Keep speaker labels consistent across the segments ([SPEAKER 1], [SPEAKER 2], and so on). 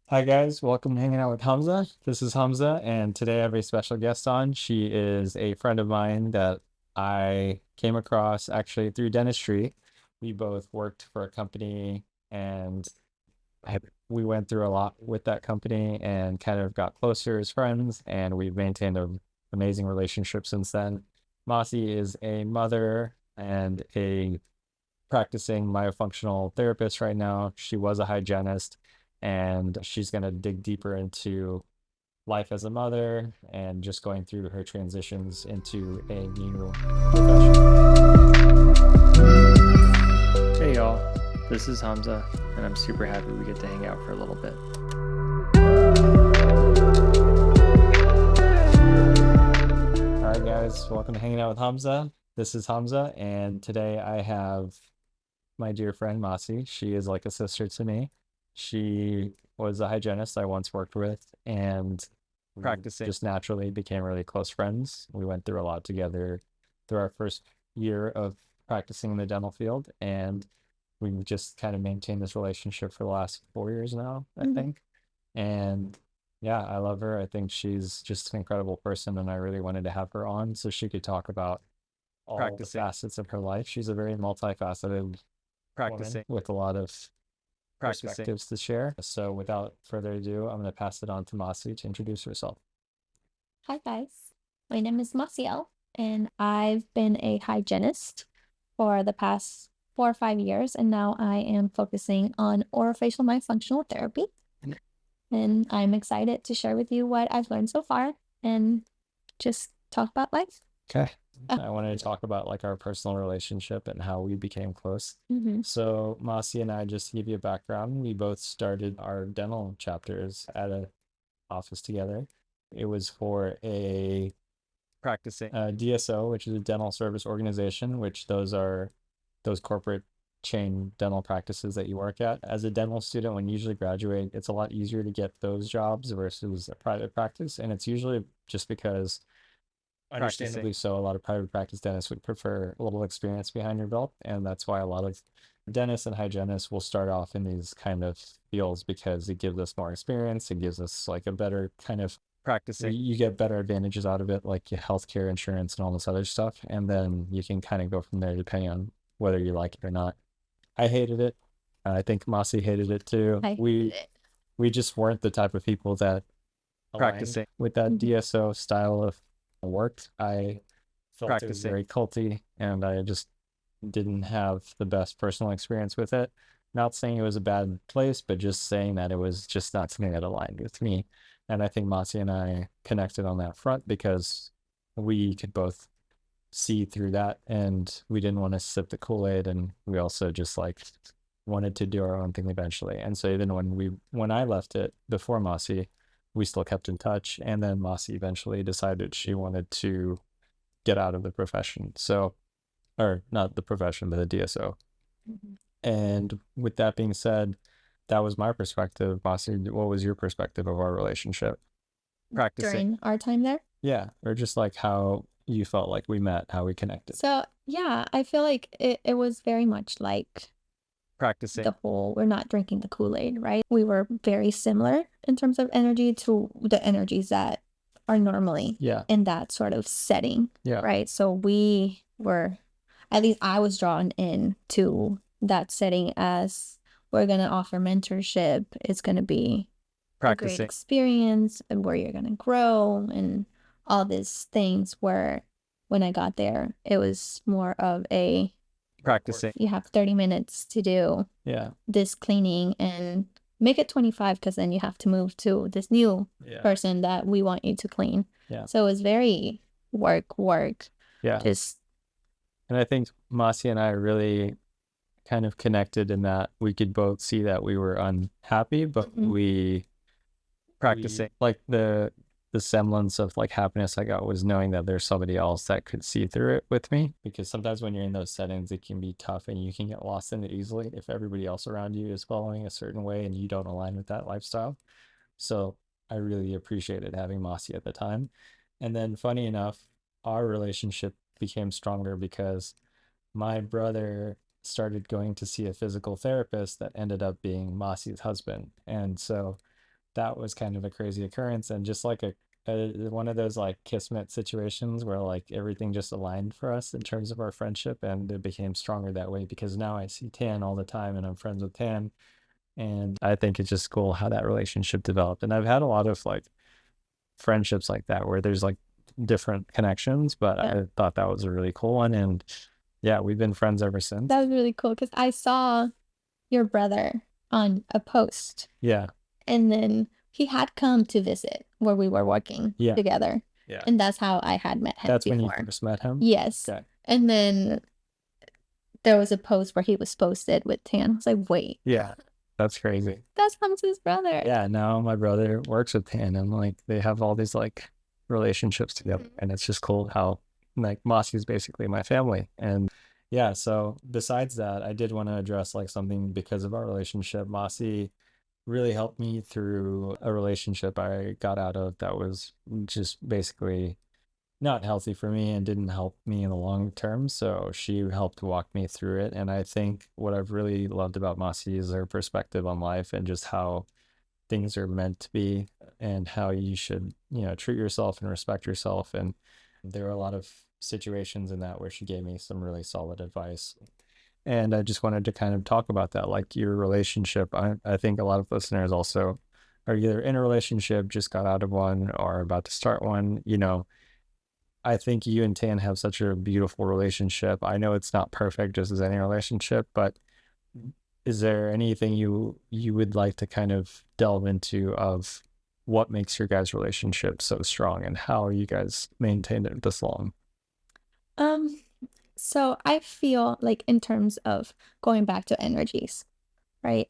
[SPEAKER 1] Hi guys, welcome to hanging out with Hamza. This is Hamza, and today I have a special guest on. She is a friend of mine that I came across actually through dentistry. We both worked for a company, and I, we went through a lot with that company and kind of got closer as friends, and we've maintained an amazing relationship since then. Massi is a mother and a practicing myofunctional therapist right now. She was a hygienist, and she's going to dig deeper into life as a mother and just going through her transitions into a new profession. Hey y'all, this is Hamza, and I'm super happy we get to hang out for a little bit. All right, guys, welcome to Hanging Out with Hamza. This is Hamza, and today I have my dear friend Massi. She is like a sister to me. She was a hygienist I once worked with, and practicing just naturally became really close friends. We went through a lot together through our first year of practicing in the dental field, and we've just kind of maintained this relationship for the last 4 years now, I think. And yeah, I love her. I think she's just an incredible person, and I really wanted to have her on so she could talk about all the facets of her life. She's a very multifaceted practicing with a lot of perspectives to share. So without further ado, I'm going to pass it on to Massi to introduce herself.
[SPEAKER 2] Hi guys, my name is Maciel, and I've been a hygienist for the past 4 or 5 years, and now I am focusing on orofacial myofunctional therapy. And I'm excited to share with you what I've learned so far and just talk about life.
[SPEAKER 1] Okay. I wanted to talk about like our personal relationship and how we became close. So Massi and I, just to give you a background, we both started our dental chapters at a office together. It was for a practicing DSO, which is a dental service organization, which those are those corporate chain dental practices that you work at. As a dental student, when you usually graduate, it's a lot easier to get those jobs versus a private practice. And it's usually just because, understandably so, a lot of private practice dentists would prefer a little experience behind your belt. And that's why a lot of dentists and hygienists will start off in these kind of fields because it gives us more experience. It gives us like a better kind of practicing. You get better advantages out of it, like your healthcare insurance and all this other stuff. And then you can kind of go from there depending on whether you like it or not. I hated it. I think Massi hated it too.
[SPEAKER 2] I
[SPEAKER 1] We
[SPEAKER 2] hated it.
[SPEAKER 1] we just weren't the type of people that practicing with that DSO style of work. I felt it was very culty, and I just didn't have the best personal experience with it. Not saying it was a bad place, but just saying that it was just not something that aligned with me. And I think Massi and I connected on that front because we could both see through that, and we didn't want to sip the Kool-Aid, and we also just like wanted to do our own thing eventually. And so even when I left it before Massi, we still kept in touch. And then Massi eventually decided she wanted to get out of the profession. So, or not the profession, but the DSO. And with that being said, that was my perspective. Massi, what was your perspective of our relationship? Practicing.
[SPEAKER 2] During our time there.
[SPEAKER 1] Yeah, or just like how you felt like we met, how we connected.
[SPEAKER 2] So, yeah, I feel like it was very much like
[SPEAKER 1] Practicing.
[SPEAKER 2] the whole we're not drinking the Kool-Aid, right? We were very similar in terms of energy to the energies that are normally in that sort of setting, right? So we were, at least I was drawn in to that setting as we're going to offer mentorship. It's going to be a great experience and where you're going to grow and all these things where when I got there, it was more of a
[SPEAKER 1] Practicing.
[SPEAKER 2] you have 30 minutes to do this cleaning and make it 25 because then you have to move to this new person that we want you to clean. So it was very work. Just
[SPEAKER 1] And I think Massi and I really kind of connected in that we could both see that we were unhappy, but we practicing like the semblance of like happiness I got was knowing that there's somebody else that could see through it with me. Because sometimes when you're in those settings, it can be tough and you can get lost in it easily if everybody else around you is following a certain way and you don't align with that lifestyle. So I really appreciated having Massi at the time. And then funny enough, our relationship became stronger because my brother started going to see a physical therapist that ended up being Massi's husband. And so that was kind of a crazy occurrence, and just like a one of those like kismet situations where like everything just aligned for us in terms of our friendship, and it became stronger that way because now I see Tan all the time and I'm friends with Tan. And I think it's just cool how that relationship developed. And I've had a lot of like friendships like that where there's like different connections, but I thought that was a really cool one. And yeah, we've been friends ever since.
[SPEAKER 2] That was really cool because I saw your brother on a post.
[SPEAKER 1] Yeah.
[SPEAKER 2] And then he had come to visit where we were working together.
[SPEAKER 1] Yeah.
[SPEAKER 2] And that's how I had met him.
[SPEAKER 1] That's when you first met him?
[SPEAKER 2] Yes.
[SPEAKER 1] Okay.
[SPEAKER 2] And then there was a post where he was posted with Tan. I was like, wait.
[SPEAKER 1] Yeah. That's crazy.
[SPEAKER 2] That's Hamza's brother.
[SPEAKER 1] Yeah, now my brother works with Tan, and like they have all these like relationships together, and it's just cool how like Massi is basically my family. And yeah, so besides that, I did want to address like something because of our relationship. Massi really helped me through a relationship I got out of that was just basically not healthy for me and didn't help me in the long term. So she helped walk me through it. And I think what I've really loved about Massi is her perspective on life and just how things are meant to be and how you should, treat yourself and respect yourself. And there were a lot of situations in that where she gave me some really solid advice. And I just wanted to kind of talk about that, like your relationship. I think a lot of listeners also are either in a relationship, just got out of one, or about to start one. I think you and Tan have such a beautiful relationship. I know it's not perfect, just as any relationship, but is there anything you would like to kind of delve into of what makes your guys' relationship so strong and how you guys maintained it this long?
[SPEAKER 2] So I feel like in terms of going back to energies, right?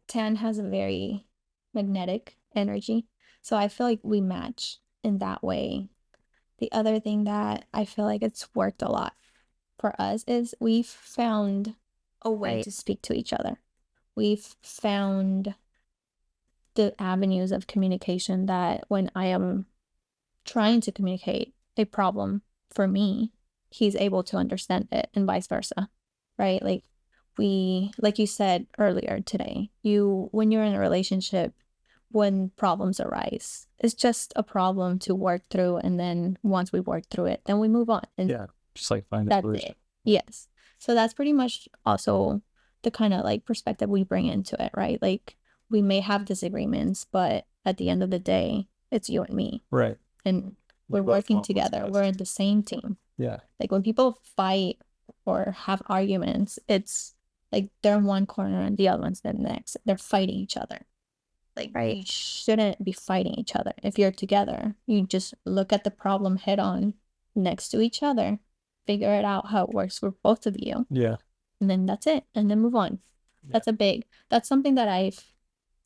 [SPEAKER 2] Tan has a very magnetic energy. So I feel like we match in that way. The other thing that I feel like it's worked a lot for us is we've found a way to speak to each other. We've found the avenues of communication that when I am trying to communicate a problem for me, he's able to understand it and vice versa, right? Like you said earlier today, when you're in a relationship, when problems arise, it's just a problem to work through, and then once we work through it, then we move on. And
[SPEAKER 1] just like find a solution.
[SPEAKER 2] That's it. Yes. So that's pretty much also the kind of like perspective we bring into it, right? Like we may have disagreements, but at the end of the day, it's you and me.
[SPEAKER 1] Right.
[SPEAKER 2] And we're working together. We're in the same team.
[SPEAKER 1] Yeah.
[SPEAKER 2] Like when people fight or have arguments, it's like they're in one corner and the other one's the next. They're fighting each other. Like, you shouldn't be fighting each other. If you're together, you just look at the problem head on next to each other, figure it out how it works for both of you.
[SPEAKER 1] Yeah.
[SPEAKER 2] And then that's it. And then move on. Yeah. That's something that I've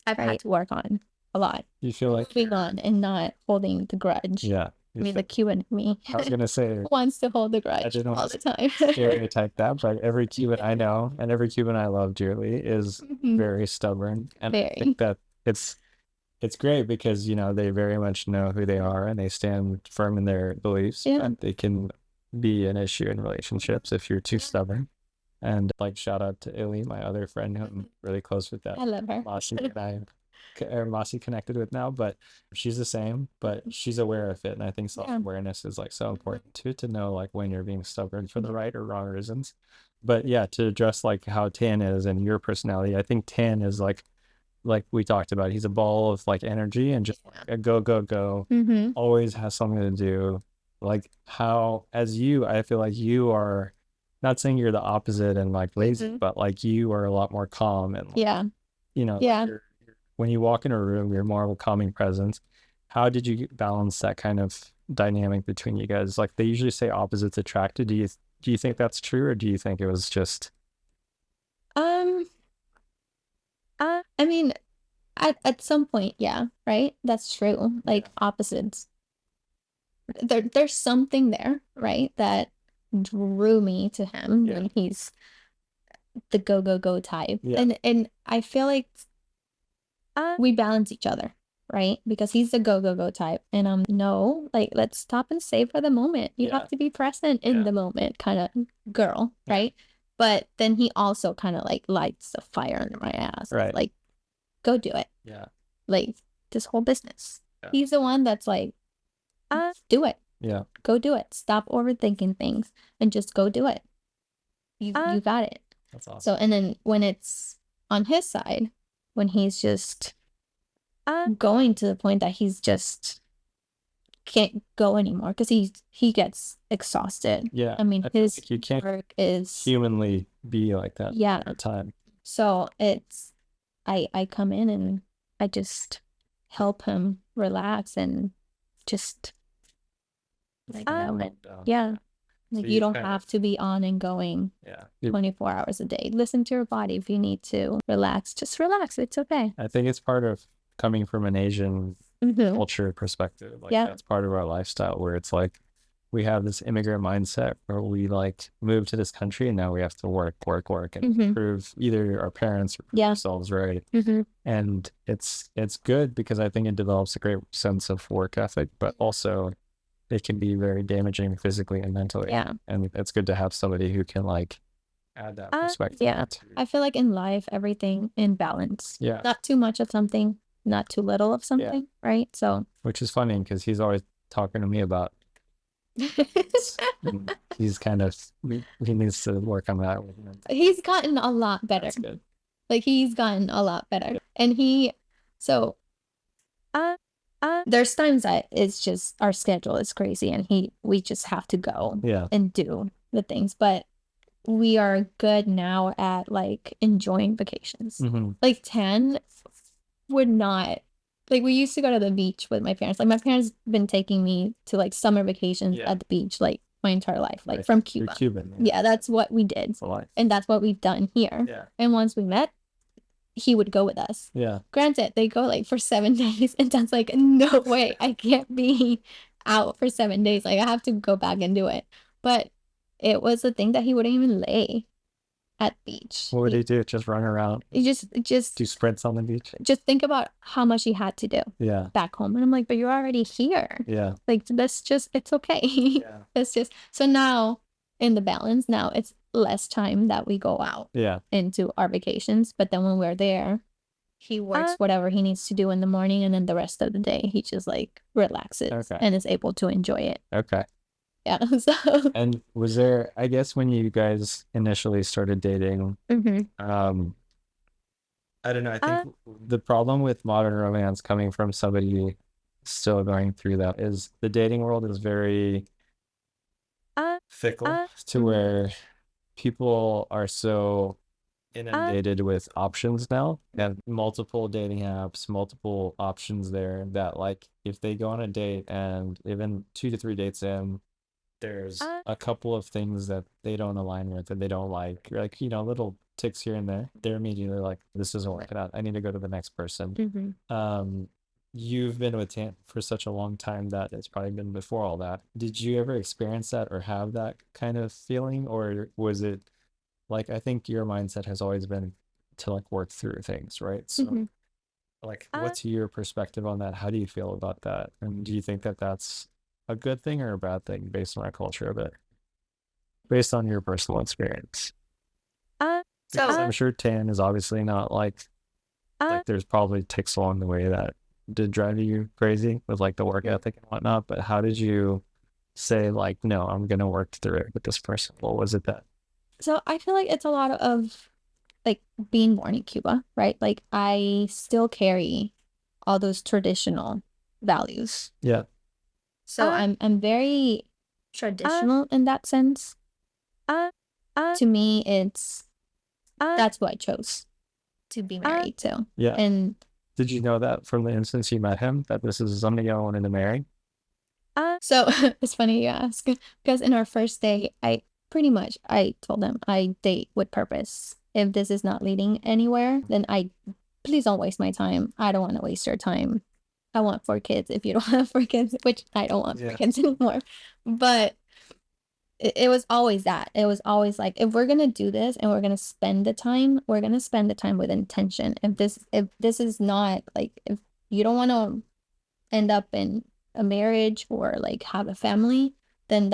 [SPEAKER 2] had to work on a lot.
[SPEAKER 1] You feel like
[SPEAKER 2] moving on and not holding the grudge.
[SPEAKER 1] Yeah.
[SPEAKER 2] I mean, the Cuban me
[SPEAKER 1] I was gonna say
[SPEAKER 2] wants to hold the grudge all the time.
[SPEAKER 1] Stereotype that, but every Cuban I know and every Cuban I love dearly is very stubborn. And I think that it's great because, they very much know who they are and they stand firm in their beliefs.
[SPEAKER 2] Yeah.
[SPEAKER 1] But they can be an issue in relationships if you're too stubborn. And like shout out to Illy, my other friend who I'm really close with, that
[SPEAKER 2] I love her.
[SPEAKER 1] Massi connected with now, but she's the same, but she's aware of it. And I think self-awareness is like so important too, to know like when you're being stubborn for the right or wrong reasons. But yeah, to address like how Tan is and your personality, I think Tan is like we talked about, he's a ball of like energy and just like a go, always has something to do. Like how, as you, I feel like you are, not saying you're the opposite and like lazy, but like you are a lot more calm and like, when you walk in a room, you're more of a calming presence. How did you balance that kind of dynamic between you guys? Like they usually say opposites attract. Do you think that's true, or do you think it was just?
[SPEAKER 2] I mean, at some point, yeah, right? That's true. Like opposites. There's something there, right? That drew me to him when he's the go type. Yeah. And I feel like we balance each other, right? Because he's the go type, and no, like let's stop and save for the moment. You have to be present in the moment kind of girl, right? But then he also kind of like lights a fire under my ass.
[SPEAKER 1] Right.
[SPEAKER 2] Like, go do it.
[SPEAKER 1] Yeah.
[SPEAKER 2] Like, this whole business. Yeah. He's the one that's like, do it.
[SPEAKER 1] Yeah.
[SPEAKER 2] Go do it. Stop overthinking things and just go do it. You got it.
[SPEAKER 1] That's awesome.
[SPEAKER 2] So, and then when it's on his side, when he's just going to the point that he's just can't go anymore because he gets exhausted.
[SPEAKER 1] Yeah.
[SPEAKER 2] I mean, his
[SPEAKER 1] you can't
[SPEAKER 2] work is
[SPEAKER 1] humanly be like that.
[SPEAKER 2] Yeah.
[SPEAKER 1] At time.
[SPEAKER 2] So it's I come in and I just help him relax and just like yeah. Like, so you don't have to be on and going 24 hours a day. Listen to your body. If you need to relax, just relax. It's okay.
[SPEAKER 1] I think it's part of coming from an Asian culture perspective. Like, that's part of our lifestyle where it's like we have this immigrant mindset where we like move to this country and now we have to work and prove either our parents or ourselves right. And it's good because I think it develops a great sense of work ethic, but also it can be very damaging physically and mentally.
[SPEAKER 2] Yeah.
[SPEAKER 1] And it's good to have somebody who can like add that perspective.
[SPEAKER 2] Yeah. I feel like in life, everything in balance.
[SPEAKER 1] Yeah.
[SPEAKER 2] Not too much of something, not too little of something, right? So.
[SPEAKER 1] Which is funny because he's always talking to me about he's kind of he needs to work on that.
[SPEAKER 2] He's gotten a lot better.
[SPEAKER 1] That's good.
[SPEAKER 2] Like he's gotten a lot better. And there's times that it's just our schedule is crazy and we just have to go and do the things, but we are good now at like enjoying vacations. Like 10 would not, like we used to go to the beach with my parents. Like my parents been taking me to like summer vacations at the beach like my entire life, like from Cuba.
[SPEAKER 1] You're Cuban.
[SPEAKER 2] Yeah, that's what we did. And that's what we've done here.
[SPEAKER 1] Yeah.
[SPEAKER 2] And once we met, he would go with us.
[SPEAKER 1] Yeah.
[SPEAKER 2] Granted, they go like for 7 days and Dad's like, no way, I can't be out for 7 days. Like I have to go back and do it. But it was a thing that he wouldn't even lay at the beach.
[SPEAKER 1] What would he do? Just run around?
[SPEAKER 2] He just
[SPEAKER 1] do sprints on the beach?
[SPEAKER 2] Just think about how much he had to do back home. And I'm like, but you're already here.
[SPEAKER 1] Yeah.
[SPEAKER 2] Like that's just, it's okay.
[SPEAKER 1] Yeah.
[SPEAKER 2] It's just, so now in the balance, now it's less time that we go out into our vacations. But then when we're there, he works whatever he needs to do in the morning. And then the rest of the day, he just like relaxes and is able to enjoy it.
[SPEAKER 1] Okay.
[SPEAKER 2] Yeah. So.
[SPEAKER 1] And was there, I guess when you guys initially started dating, I don't know, I think the problem with modern romance coming from somebody still going through that is the dating world is very fickle to where people are so inundated with options now and multiple dating apps, multiple options there that like if they go on a date and even 2 to 3 dates in, there's a couple of things that they don't align with and they don't like, you know, little ticks here and there. They're immediately like, this isn't working out. I need to go to the next person. You've been with Tan for such a long time that it's probably been before all that. Did you ever experience that or have that kind of feeling? Or was it like, I think your mindset has always been to like work through things, right? So like, what's your perspective on that? How do you feel about that? And do you think that that's a good thing or a bad thing based on our culture of it? Based on your personal experience. Because I'm sure Tan is obviously not like there's probably ticks along the way that did drive you crazy with like the work ethic and whatnot, but how did you say like, no, I'm gonna work through it with this person? What was it that?
[SPEAKER 2] So I feel like it's a lot of like being born in Cuba, right? Like I still carry all those traditional values.
[SPEAKER 1] Yeah.
[SPEAKER 2] So I'm very traditional in that sense. To me, it's that's who I chose to be married to.
[SPEAKER 1] Yeah.
[SPEAKER 2] And
[SPEAKER 1] did you know that from the instance you met him that this is somebody I wanted to marry?
[SPEAKER 2] So it's funny you ask because in our first day, I told him I date with purpose. If this is not leading anywhere, then please don't waste my time. I don't want to waste your time. I want 4 kids if you don't have 4 kids, which I don't want 4 kids anymore. But it was always that. It was always like, if we're going to do this and we're going to spend the time, we're going to spend the time with intention. If this is not like, if you don't want to end up in a marriage or like have a family, then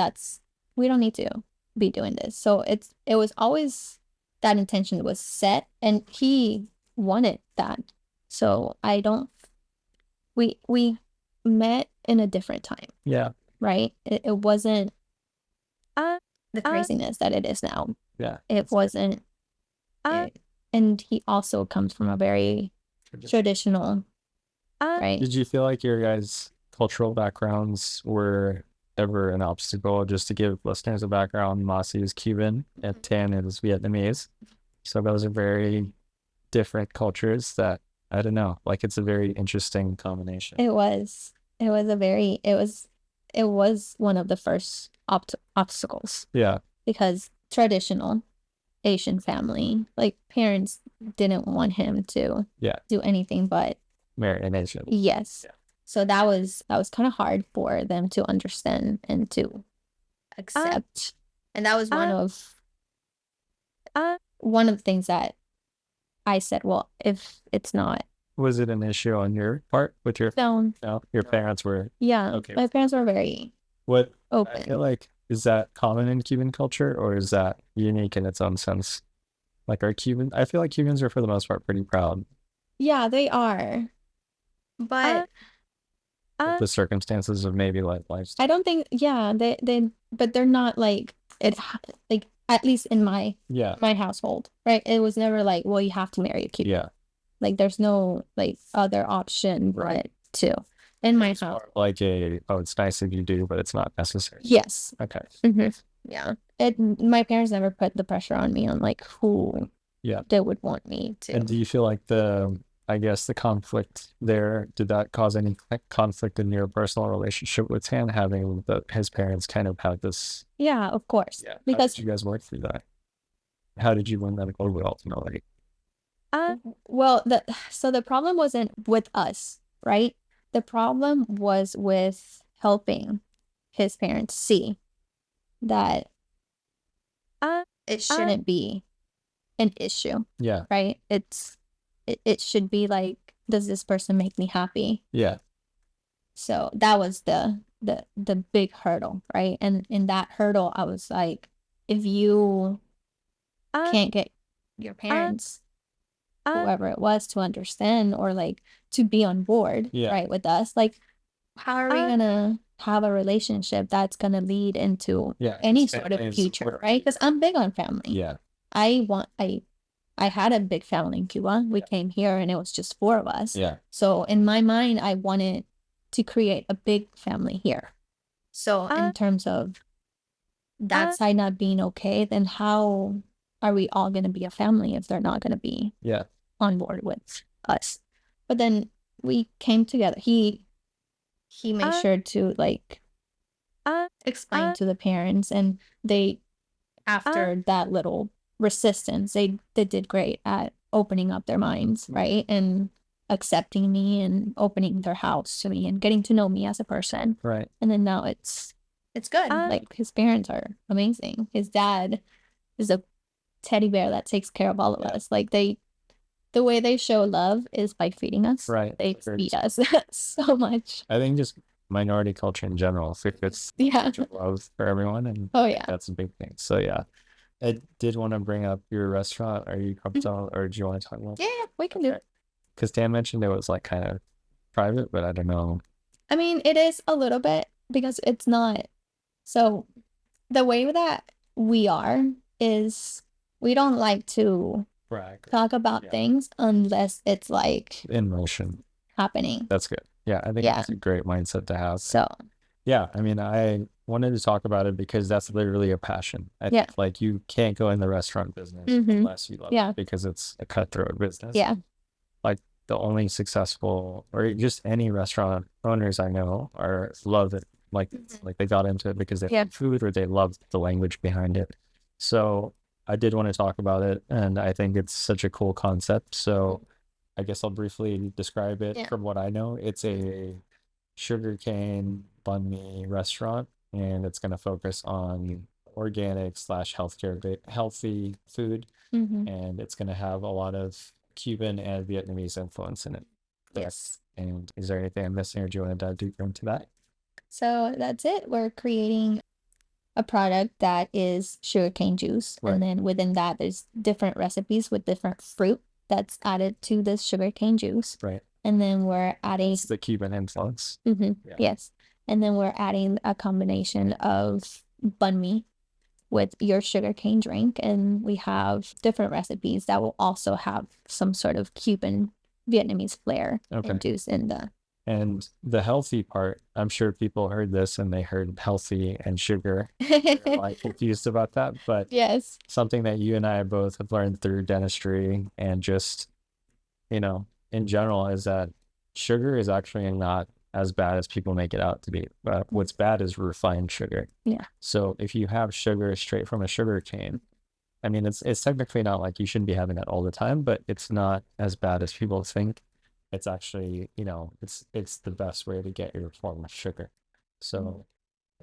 [SPEAKER 2] we don't need to be doing this. So it was always that intention was set and he wanted that. So I don't we met in a different time.
[SPEAKER 1] Yeah.
[SPEAKER 2] Right? It wasn't the craziness that it is now.
[SPEAKER 1] Yeah.
[SPEAKER 2] It wasn't. And he also comes from a very traditional, right?
[SPEAKER 1] Did you feel like your guys' cultural backgrounds were ever an obstacle? Just to give listeners a background, Massi is Cuban and Tan is Vietnamese. So those are very different cultures that, I don't know, like it's a very interesting combination.
[SPEAKER 2] It was one of the first obstacles.
[SPEAKER 1] Yeah.
[SPEAKER 2] Because traditional Asian family, like parents didn't want him to do anything but
[SPEAKER 1] marry an Asian.
[SPEAKER 2] Yes. Yeah. So that was kind of hard for them to understand and to accept. And that was one of the things that I said, well, if it's not.
[SPEAKER 1] Was it an issue on your part with your
[SPEAKER 2] No.
[SPEAKER 1] No, your parents were
[SPEAKER 2] okay. My parents were very open.
[SPEAKER 1] I feel like, is that common in Cuban culture or is that unique in its own sense? Like I feel like Cubans are for the most part pretty proud.
[SPEAKER 2] Yeah, they are. But
[SPEAKER 1] the circumstances of maybe life.
[SPEAKER 2] I don't think, but they're not like it's like, at least in my household, right? It was never like, well, you have to marry a Cuban.
[SPEAKER 1] Yeah.
[SPEAKER 2] Like there's no like other option but to in my house.
[SPEAKER 1] Like it's nice if you do, but it's not necessary.
[SPEAKER 2] Yes.
[SPEAKER 1] Okay.
[SPEAKER 2] Yeah. My parents never put the pressure on me on like who they would want me to.
[SPEAKER 1] And do you feel like the conflict there, did that cause any conflict in your personal relationship with Tan, having his parents kind of have this?
[SPEAKER 2] Yeah, of course.
[SPEAKER 1] Yeah. Because how did you guys work through that? How did you win that over ultimately?
[SPEAKER 2] Well, the problem wasn't with us, right? The problem was with helping his parents see that it shouldn't be an issue.
[SPEAKER 1] Yeah.
[SPEAKER 2] Right? It should be like, does this person make me happy?
[SPEAKER 1] Yeah.
[SPEAKER 2] So that was the big hurdle, right? And in that hurdle, I was like, if you can't get your parents, whoever it was, to understand or like to be on board, right, with us, like how are we gonna have a relationship that's gonna lead into any sort of future, right? Because I'm big on family.
[SPEAKER 1] Yeah.
[SPEAKER 2] I had a big family in Cuba. We came here and it was just 4 of us.
[SPEAKER 1] Yeah.
[SPEAKER 2] So in my mind, I wanted to create a big family here. So in terms of that side not being okay, then how are we all going to be a family if they're not going to be on board with us? But then we came together. He made sure to like explain to the parents, and they, after that little resistance, they did great at opening up their minds, right? And accepting me and opening their house to me and getting to know me as a person.
[SPEAKER 1] Right.
[SPEAKER 2] And then now it's good. Like his parents are amazing. His dad is a teddy bear that takes care of all of us. Like the way they show love is by feeding us.
[SPEAKER 1] Right.
[SPEAKER 2] They feed us so much.
[SPEAKER 1] I think just minority culture in general, it's love for everyone, and that's a big thing. So I did want to bring up your restaurant. Are you comfortable, or do you want to talk about?
[SPEAKER 2] Yeah, we can do it.
[SPEAKER 1] Because Dan mentioned it was like kind of private, but I don't know.
[SPEAKER 2] I mean, it is a little bit because it's not. So the way that we are is we don't like to talk about things unless it's like
[SPEAKER 1] in motion
[SPEAKER 2] happening.
[SPEAKER 1] That's good. Yeah, I think that's a great mindset to have.
[SPEAKER 2] So
[SPEAKER 1] yeah, I mean, I wanted to talk about it because that's literally a passion. I think like you can't go in the restaurant business unless you love it, because it's a cutthroat business.
[SPEAKER 2] Yeah.
[SPEAKER 1] Like the only successful, or just any restaurant owners I know, love it. Like they got into it because they love food, or they loved the language behind it. So I did want to talk about it, and I think it's such a cool concept. So I guess I'll briefly describe it from what I know. It's a sugarcane banh mi restaurant, and it's going to focus on organic / healthy food, and it's going to have a lot of Cuban and Vietnamese influence in it.
[SPEAKER 2] Yes.
[SPEAKER 1] And is there anything I'm missing, or do you want to dive deeper into that?
[SPEAKER 2] So that's it. We're creating a product that is sugarcane juice, and then within that, there's different recipes with different fruit that's added to this sugarcane juice.
[SPEAKER 1] Right.
[SPEAKER 2] And then we're adding
[SPEAKER 1] It's the Cuban influence.
[SPEAKER 2] Yes. And then we're adding a combination of banh mi with your sugarcane drink. And we have different recipes that will also have some sort of Cuban Vietnamese flair induced in the.
[SPEAKER 1] And the healthy part, I'm sure people heard this and they heard healthy and sugar. They're like confused about that. But
[SPEAKER 2] yes,
[SPEAKER 1] something that you and I both have learned through dentistry and just, in general, is that sugar is actually not as bad as people make it out to be. But what's bad is refined sugar.
[SPEAKER 2] Yeah.
[SPEAKER 1] So if you have sugar straight from a sugar cane, I mean, it's technically not like you shouldn't be having that all the time, but it's not as bad as people think. It's actually, it's the best way to get your form of sugar. So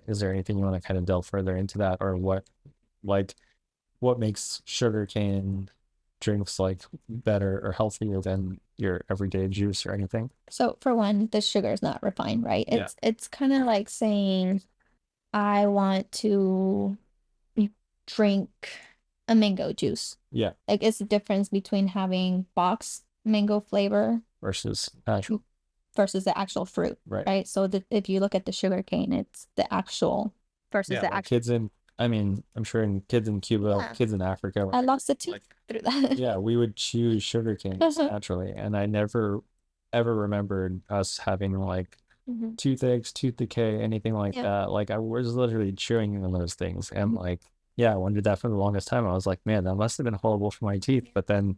[SPEAKER 1] is there anything you want to kind of delve further into that, or what makes sugarcane drinks like better or healthier than your everyday juice or anything?
[SPEAKER 2] So for one, the sugar is not refined, right? It's kind of like saying I want to drink a mango juice.
[SPEAKER 1] Yeah.
[SPEAKER 2] Like it's the difference between having box mango flavor
[SPEAKER 1] versus
[SPEAKER 2] the actual fruit, right? So if you look at the sugar cane, it's the actual versus the actual.
[SPEAKER 1] I'm sure in kids in Cuba, kids in Africa.
[SPEAKER 2] I lost a tooth through that.
[SPEAKER 1] Yeah, we would chew sugar canes naturally, and I never ever remembered us having like toothaches, tooth decay, anything like that. Like I was literally chewing on those things, and I wondered that for the longest time. I was like, man, that must have been horrible for my teeth. But then,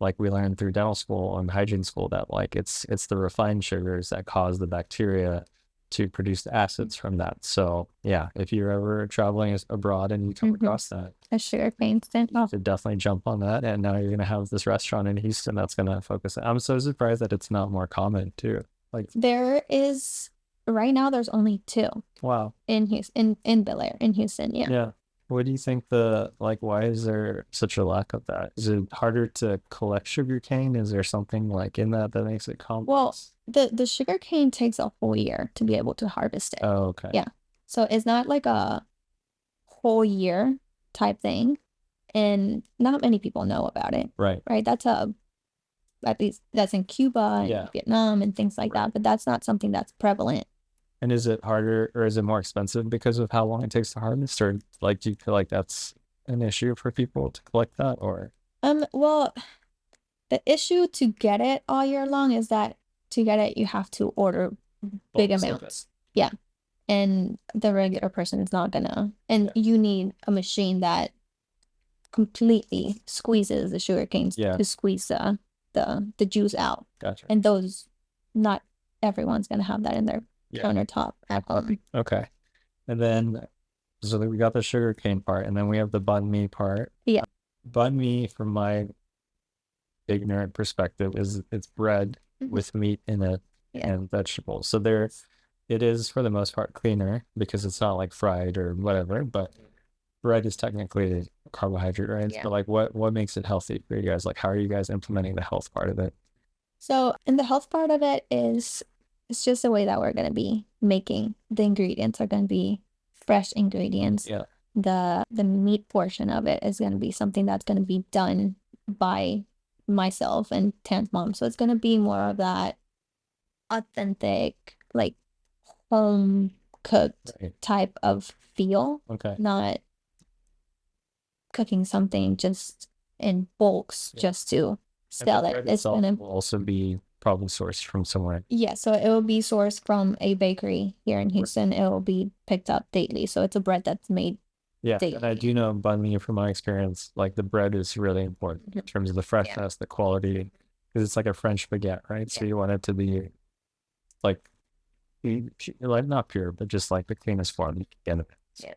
[SPEAKER 1] like we learned through dental school and hygiene school that like it's the refined sugars that cause the bacteria to produce the acids from that. So yeah, if you're ever traveling abroad and you come across that,
[SPEAKER 2] a sugar cane stand,
[SPEAKER 1] you should definitely jump on that. And now you're gonna have this restaurant in Houston that's gonna focus. I'm so surprised that it's not more common too. Like
[SPEAKER 2] there is right now, there's only 2.
[SPEAKER 1] Wow.
[SPEAKER 2] In Houston, in Bel Air, in Houston, yeah.
[SPEAKER 1] Yeah. What do you think why is there such a lack of that? Is it harder to collect sugarcane? Is there something like in that makes it complex?
[SPEAKER 2] Well, the sugarcane takes a whole year to be able to harvest it.
[SPEAKER 1] Oh, okay.
[SPEAKER 2] Yeah. So it's not like a whole year type thing. And not many people know about it.
[SPEAKER 1] Right.
[SPEAKER 2] Right. At least that's in Cuba and Vietnam and things like that. But that's not something that's prevalent.
[SPEAKER 1] And is it harder or is it more expensive because of how long it takes to harvest? Or like, do you feel like that's an issue for people to collect that? Or
[SPEAKER 2] well, the issue to get it all year long is that to get it, you have to order big amounts. Yeah. And the regular person is not gonna. And you need a machine that completely squeezes the sugar canes to squeeze the juice out.
[SPEAKER 1] Gotcha.
[SPEAKER 2] And those, not everyone's gonna have that in their countertop at home.
[SPEAKER 1] Okay. And then, so we got the sugar cane part, and then we have the banh mi part.
[SPEAKER 2] Yeah.
[SPEAKER 1] Banh mi, from my ignorant perspective, is it's bread with meat in it and vegetables. So it is for the most part cleaner because it's not like fried or whatever, but bread is technically a carbohydrate, right? Yeah. So like what makes it healthy for you guys? Like how are you guys implementing the health part of it?
[SPEAKER 2] So, and the health part of it is it's just the way that we're going to be making the ingredients are going to be fresh ingredients.
[SPEAKER 1] Yeah.
[SPEAKER 2] The meat portion of it is going to be something that's going to be done by myself and Tan's mom. So it's going to be more of that authentic, like home cooked type of feel.
[SPEAKER 1] Okay.
[SPEAKER 2] Not cooking something just in bulks just to sell it.
[SPEAKER 1] It's gonna also be probably sourced from somewhere.
[SPEAKER 2] Yeah, so it will be sourced from a bakery here in Houston. It will be picked up daily. So it's a bread that's made daily.
[SPEAKER 1] And I do know banh mi from my experience, like the bread is really important in terms of the freshness, the quality, because it's like a French baguette, right? So you want it to be like not pure, but just like the cleanest form you can get of it. Yeah.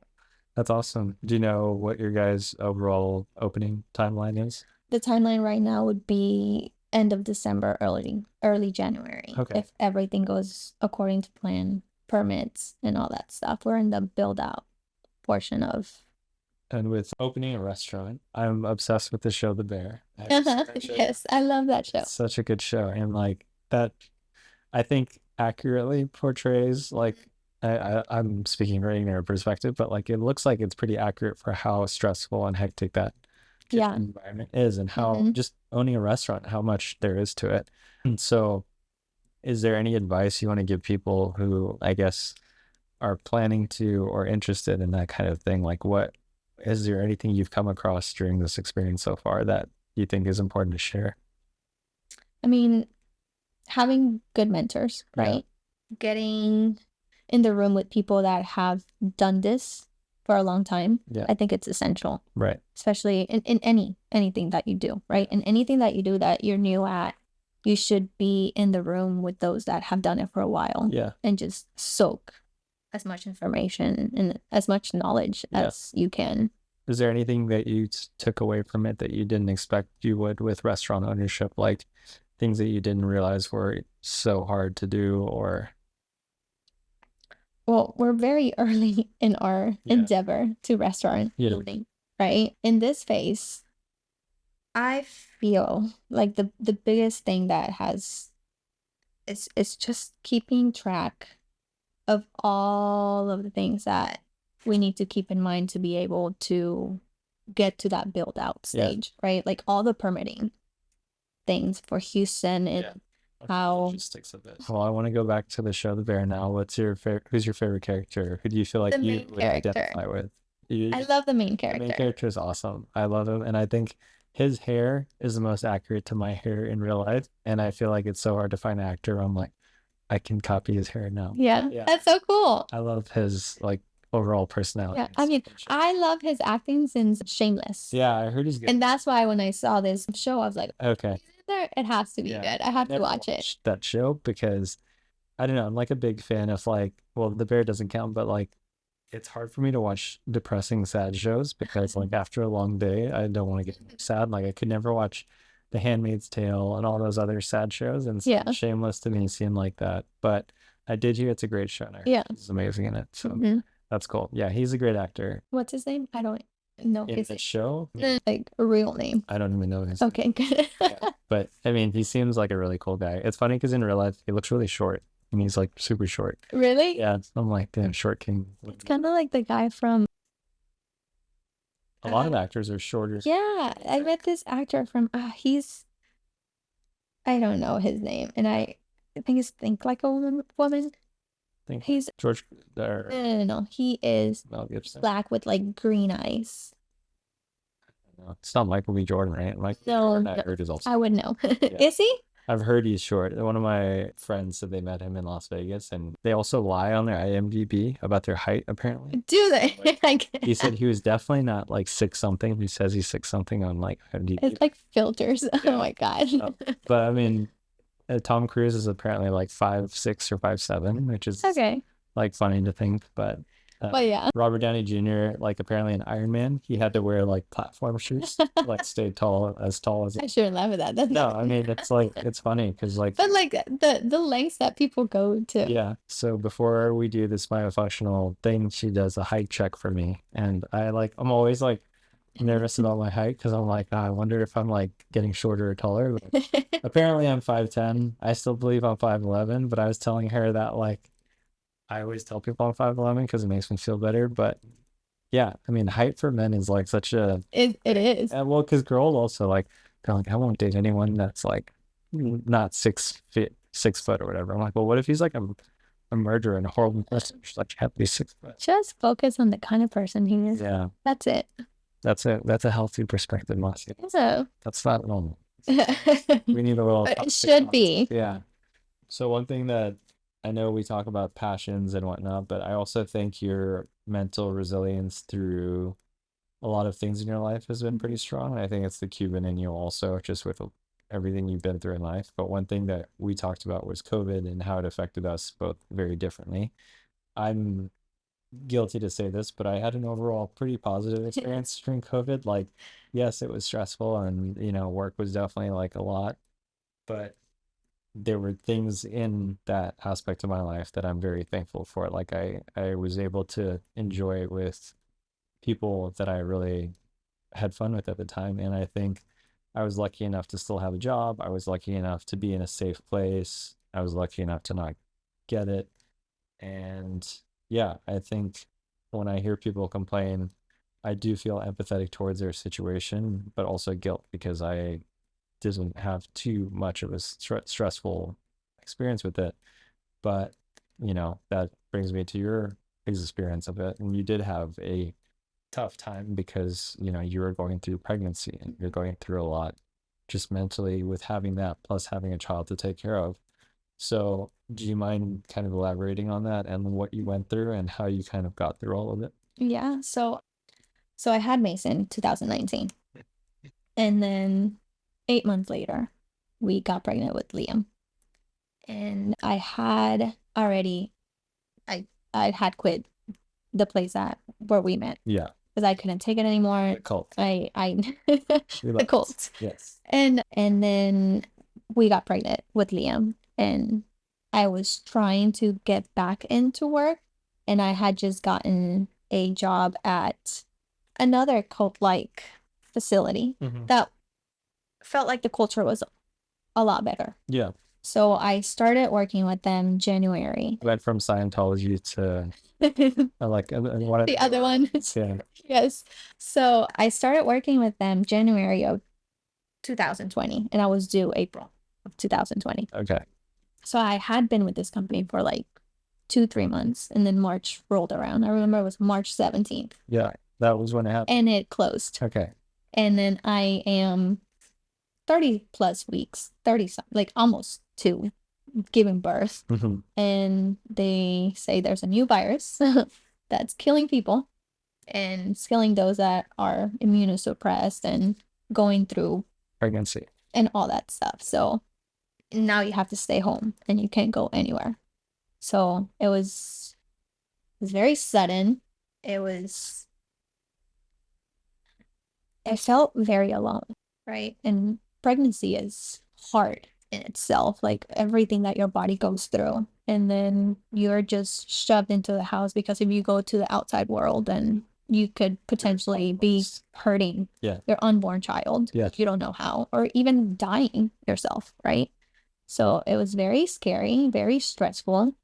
[SPEAKER 1] That's awesome. Do you know what your guys' overall opening timeline is?
[SPEAKER 2] The timeline right now would be end of December, early January.
[SPEAKER 1] Okay.
[SPEAKER 2] If everything goes according to plan, permits and all that stuff. We're in the build out portion of.
[SPEAKER 1] And with opening a restaurant, I'm obsessed with the show The Bear.
[SPEAKER 2] Yes, I love that show.
[SPEAKER 1] It's such a good show. And like that, I think accurately portrays like, I'm speaking right in your perspective, but like it looks like it's pretty accurate for how stressful and hectic that environment is and how just owning a restaurant, how much there is to it. And so Is there any advice you want to give people who, I guess, are planning to or interested in that kind of thing? Like, what is there anything you've come across during this experience so far that you think is important to share?
[SPEAKER 2] I mean, having good mentors, right? Getting in the room with people that have done this for a long time. I think it's essential.
[SPEAKER 1] Right.
[SPEAKER 2] Especially in anything that you do, right? In anything that you do that you're new at, you should be in the room with those that have done it for a while.
[SPEAKER 1] Yeah.
[SPEAKER 2] And just soak as much information and as much knowledge as you can.
[SPEAKER 1] Is there anything that you took away from it that you didn't expect you would with restaurant ownership? Like things that you didn't realize were so hard to do, or?
[SPEAKER 2] Well, we're very early in our endeavor to restaurant building, right? In this phase, I feel like the biggest thing that has is just keeping track of all of the things that we need to keep in mind to be able to get to that build out stage, right? Like all the permitting things for Houston and how
[SPEAKER 1] Logistics of it. Well, I want to go back to the show The Bear now. Who's your favorite character? Who do you feel like
[SPEAKER 2] the
[SPEAKER 1] you
[SPEAKER 2] main
[SPEAKER 1] would
[SPEAKER 2] character.
[SPEAKER 1] identify with?
[SPEAKER 2] I love the main
[SPEAKER 1] The
[SPEAKER 2] character.
[SPEAKER 1] main character is awesome. I love him, and I think his hair is the most accurate to my hair in real life. And I feel like it's so hard to find an actor. I'm like, I can copy his hair now.
[SPEAKER 2] Yeah, that's so cool.
[SPEAKER 1] I love his like overall personality.
[SPEAKER 2] Yeah, I mean, I love his acting since Shameless.
[SPEAKER 1] Yeah, I heard he's good.
[SPEAKER 2] And that's why when I saw this show, I was like,
[SPEAKER 1] okay,
[SPEAKER 2] there, it has to be good. I have to watch it.
[SPEAKER 1] That show because I don't know. I'm like a big fan of like, well, The Bear doesn't count, but like, it's hard for me to watch depressing, sad shows because like after a long day, I don't want to get sad. Like I could never watch The Handmaid's Tale and all those other sad shows, and Shameless to me seemed like that. But I did hear it's a great show. And he's amazing in it. So that's cool. Yeah, he's a great actor.
[SPEAKER 2] What's his name? I don't know
[SPEAKER 1] In the show?
[SPEAKER 2] Like a real name.
[SPEAKER 1] I don't even know his
[SPEAKER 2] Okay, good.
[SPEAKER 1] But I mean, he seems like a really cool guy. It's funny because in real life, he looks really short. And he's like super short.
[SPEAKER 2] Really?
[SPEAKER 1] Yeah, I'm like, damn, short king.
[SPEAKER 2] It's kind of like the guy from.
[SPEAKER 1] A lot of actors are shorter.
[SPEAKER 2] Yeah, I met this actor from. He's. I don't know his name, and I think it's Think Like a Woman. He's
[SPEAKER 1] George.
[SPEAKER 2] No. He is black with like green eyes.
[SPEAKER 1] No, it's not Michael B. Jordan, right?
[SPEAKER 2] No,
[SPEAKER 1] I heard is also.
[SPEAKER 2] I would know. Is he?
[SPEAKER 1] I've heard he's short. One of my friends said they met him in Las Vegas, and they also lie on their IMDb about their height, apparently.
[SPEAKER 2] Do they?
[SPEAKER 1] He said he was definitely not like 6 something. He says he's 6 something on like IMDb.
[SPEAKER 2] It's like filters. Oh my God.
[SPEAKER 1] But I mean, Tom Cruise is apparently like 5'6" or 5'7", which is like funny to think, but Robert Downey Jr., like apparently in Iron Man, he had to wear like platform shoes to like stay tall as
[SPEAKER 2] I shouldn't laugh at that.
[SPEAKER 1] No, I mean it's like it's funny because like
[SPEAKER 2] but like the lengths that people go to.
[SPEAKER 1] Yeah. So before we do this myofunctional thing, she does a height check for me, and I'm always like nervous about my height because I'm like, I wonder if I'm like getting shorter or taller. But apparently I'm 5'10". I still believe I'm 5'11", but I was telling her that like I always tell people I'm 5'11" because it makes me feel better. But yeah, I mean, height for men is like such a
[SPEAKER 2] it is.
[SPEAKER 1] Well, because girls also like they're like, I won't date anyone that's like not 6 foot or whatever. I'm like, well, what if he's like a murderer and a horrible person? She's like, you have to be 6 foot.
[SPEAKER 2] Just focus on the kind of person he is.
[SPEAKER 1] Yeah,
[SPEAKER 2] that's it.
[SPEAKER 1] That's a healthy perspective, Massi.
[SPEAKER 2] So
[SPEAKER 1] that's not normal. We need a little.
[SPEAKER 2] But it should be.
[SPEAKER 1] Yeah. So one thing that I know we talk about passions and whatnot, but I also think your mental resilience through a lot of things in your life has been pretty strong. And I think it's the Cuban in you also, just with everything you've been through in life. But one thing that we talked about was COVID and how it affected us both very differently. I'm guilty to say this, but I had an overall pretty positive experience during COVID. Like, yes, it was stressful and, work was definitely like a lot, but there were things in that aspect of my life that I'm very thankful for. Like I was able to enjoy it with people that I really had fun with at the time. And I think I was lucky enough to still have a job. I was lucky enough to be in a safe place. I was lucky enough to not get it. And yeah, I think when I hear people complain, I do feel empathetic towards their situation, but also guilt because I didn't have too much of a stressful experience with it. But, that brings me to your experience of it. And you did have a tough time because, you were going through pregnancy and you're going through a lot just mentally with having that, plus having a child to take care of. So, do you mind kind of elaborating on that and what you went through and how you kind of got through all of it?
[SPEAKER 2] Yeah. So I had Mason 2019. And then 8 months later, we got pregnant with Liam. And I had already, I had quit the place where we met.
[SPEAKER 1] Yeah.
[SPEAKER 2] Because I couldn't take it anymore.
[SPEAKER 1] The cult.
[SPEAKER 2] The cult.
[SPEAKER 1] Yes.
[SPEAKER 2] And then we got pregnant with Liam. And I was trying to get back into work. And I had just gotten a job at another cult-like facility that felt like the culture was a lot better.
[SPEAKER 1] Yeah.
[SPEAKER 2] So I started working with them January.
[SPEAKER 1] Went from Scientology to
[SPEAKER 2] the other one.
[SPEAKER 1] Yeah.
[SPEAKER 2] Yes. So I started working with them January of 2020, and I was due April of 2020.
[SPEAKER 1] Okay.
[SPEAKER 2] So I had been with this company for like 2-3 months, and then March rolled around. I remember it was March 17th.
[SPEAKER 1] Yeah, that was when it happened.
[SPEAKER 2] And it closed.
[SPEAKER 1] Okay.
[SPEAKER 2] And then I am 30 plus weeks, 30 like almost 2, giving birth. And they say there's a new virus that's killing people and it's killing those that are immunosuppressed and going through
[SPEAKER 1] pregnancy
[SPEAKER 2] and all that stuff. So now you have to stay home and you can't go anywhere. So it was very sudden. I felt very alone, right? And pregnancy is hard in itself, like everything that your body goes through. And then you're just shoved into the house because if you go to the outside world, then you could potentially be hurting your unborn child.
[SPEAKER 1] Yeah.
[SPEAKER 2] You don't know how, or even dying yourself, right? So it was very scary, very stressful.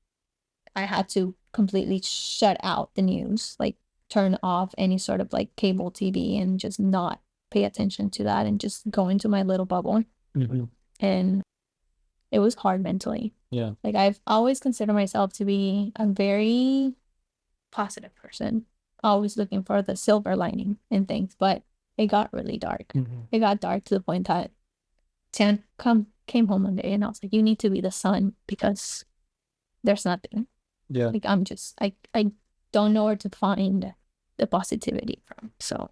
[SPEAKER 2] I had to completely shut out the news, like turn off any sort of like cable TV and just not pay attention to that and just go into my little bubble. And it was hard mentally.
[SPEAKER 1] Yeah.
[SPEAKER 2] Like I've always considered myself to be a very positive person, always looking for the silver lining in things, but it got really dark. It got dark to the point that Tan came home one day and I was like, you need to be the sun because there's nothing.
[SPEAKER 1] Yeah.
[SPEAKER 2] Like I'm just I don't know where to find the positivity from. So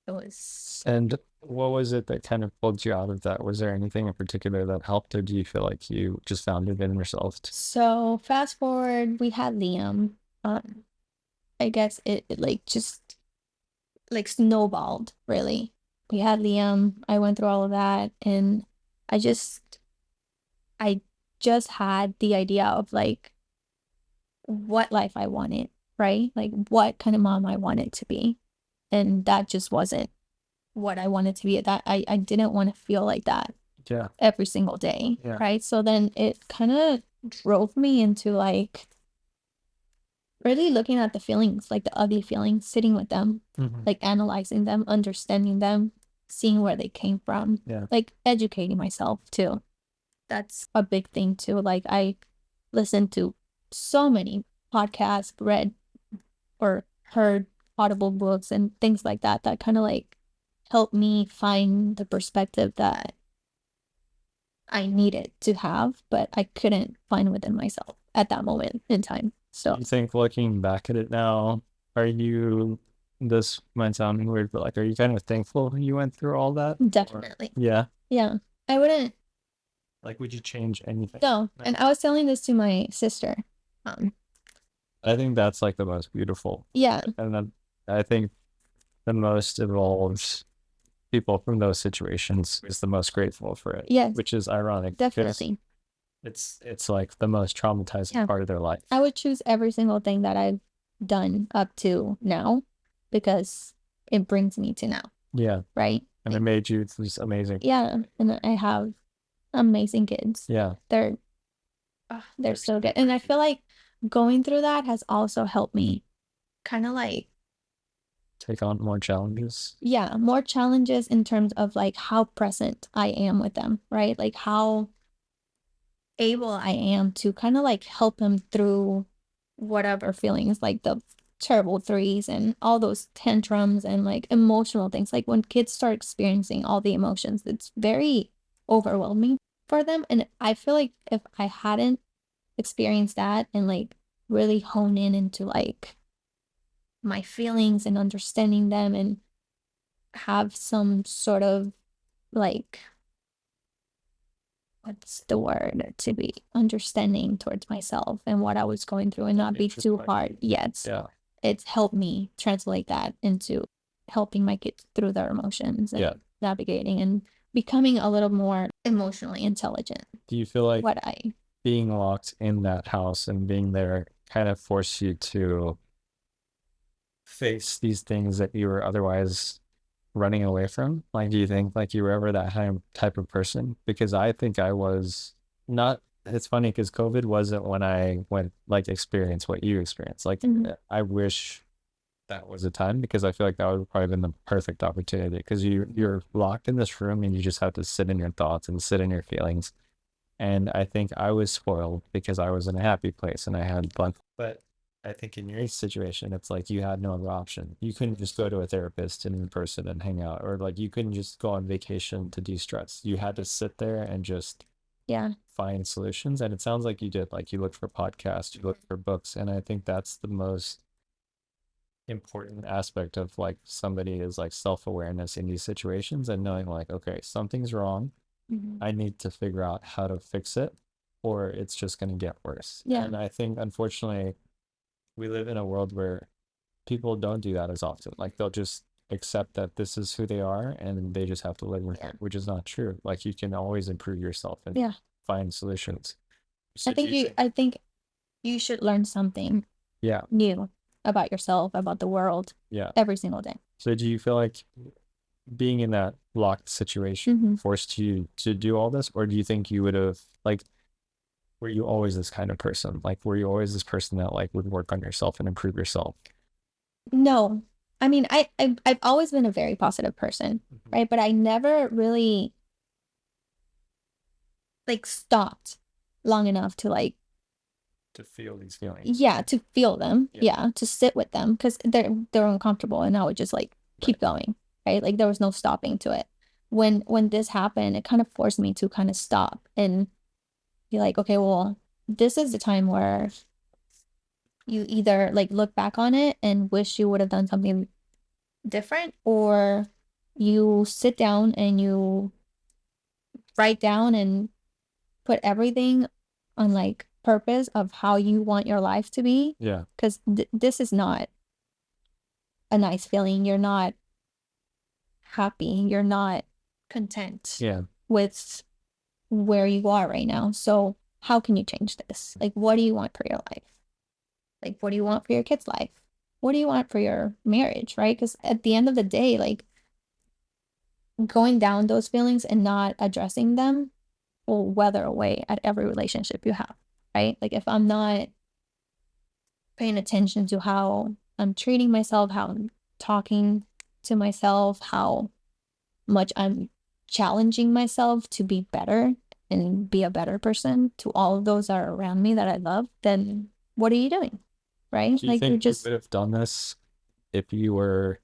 [SPEAKER 2] it was.
[SPEAKER 1] And what was it that kind of pulled you out of that? Was there anything in particular that helped, or do you feel like you just found it in yourself?
[SPEAKER 2] So fast forward, we had Liam. I guess it like just like snowballed, really. We had Liam. I went through all of that, and I just had the idea of like what life I wanted, right? Like what kind of mom I wanted to be. And that just wasn't what I wanted to be. That I didn't want to feel like that every single day, right? So then it kind of drove me into like really looking at the feelings, like the ugly feelings, sitting with them, like analyzing them, understanding them, seeing where they came from, like educating myself too. That's a big thing too. Like I listened to so many podcasts, read or heard audible books and things like that kind of like helped me find the perspective that I needed to have, but I couldn't find within myself at that moment in time. So
[SPEAKER 1] you think looking back at it now, this might sound weird, but like, are you kind of thankful you went through all that?
[SPEAKER 2] Definitely.
[SPEAKER 1] Yeah.
[SPEAKER 2] I wouldn't.
[SPEAKER 1] Like, would you change anything?
[SPEAKER 2] No. And I was telling this to my sister.
[SPEAKER 1] I think that's like the most beautiful.
[SPEAKER 2] Yeah.
[SPEAKER 1] And then I think the most evolved people from those situations is the most grateful for it.
[SPEAKER 2] Yes.
[SPEAKER 1] Which is ironic.
[SPEAKER 2] Definitely.
[SPEAKER 1] It's like the most traumatizing part of their life.
[SPEAKER 2] I would choose every single thing that I've done up to now because it brings me to now.
[SPEAKER 1] Yeah.
[SPEAKER 2] Right?
[SPEAKER 1] And it made you these amazing.
[SPEAKER 2] Yeah. And I have amazing kids.
[SPEAKER 1] Yeah.
[SPEAKER 2] They're so good. And I feel like going through that has also helped me kind of like
[SPEAKER 1] take on more challenges.
[SPEAKER 2] Yeah, more challenges in terms of like how present I am with them, right? Like how able I am to kind of like help him through whatever feelings, like the terrible threes and all those tantrums and like emotional things. Like when kids start experiencing all the emotions, it's very overwhelming for them. And I feel like if I hadn't experienced that and like really hone in into like my feelings and understanding them and have some sort of like, what's the word, to be understanding towards myself and what I was going through and not be too hard. Yes.
[SPEAKER 1] Yeah.
[SPEAKER 2] It's helped me translate that into helping my kids through their emotions and navigating and becoming a little more emotionally intelligent.
[SPEAKER 1] Do you feel like being locked in that house and being there kind of forced you to face these things that you were otherwise running away from? Like, do you think like you were ever that type of person? Because I think I was not. It's funny because COVID wasn't when I went like experience what you experienced. Like, I wish that was a time because I feel like that would probably been the perfect opportunity because you're locked in this room and you just have to sit in your thoughts and sit in your feelings. And I think I was spoiled because I was in a happy place and I had fun. But I think in your situation, it's like you had no other option. You couldn't just go to a therapist and in person and hang out, or like you couldn't just go on vacation to de-stress. You had to sit there and just find solutions. And it sounds like you did. Like you looked for podcasts, you looked for books, and I think that's the most important aspect of like somebody is like self-awareness in these situations and knowing like, okay, something's wrong. I need to figure out how to fix it or it's just going to get worse. And I think unfortunately we live in a world where people don't do that as often. Like they'll just accept that this is who they are and they just have to live with it, which is not true. Like you can always improve yourself and find solutions. So I
[SPEAKER 2] think you should learn something new about yourself, about the world every single day.
[SPEAKER 1] So do you feel like being in that locked situation forced you to do all this, or do you think you would have like, were you always this kind of person? Like, were you always this person that like would work on yourself and improve yourself?
[SPEAKER 2] No. I mean, I've always been a very positive person, right? But I never really like stopped long enough to like
[SPEAKER 1] to feel these feelings.
[SPEAKER 2] To feel them. To sit with them because they're uncomfortable and I would just like keep going, right? Like there was no stopping to it. When this happened, it kind of forced me to kind of stop and be like, okay, well, this is the time where you either like look back on it and wish you would have done something different, or you sit down and you write down and put everything on like purpose of how you want your life to be. Because this is not a nice feeling. You're not happy. You're not content with where you are right now. So how can you change this? Like, what do you want for your life? Like, what do you want for your kid's life? What do you want for your marriage, right? Because at the end of the day, like, going down those feelings and not addressing them will weather away at every relationship you have, right? Like, if I'm not paying attention to how I'm treating myself, how I'm talking to myself, how much I'm challenging myself to be better and be a better person to all of those that are around me that I love, then what are you doing? Right?
[SPEAKER 1] Do you think you would have done this if you were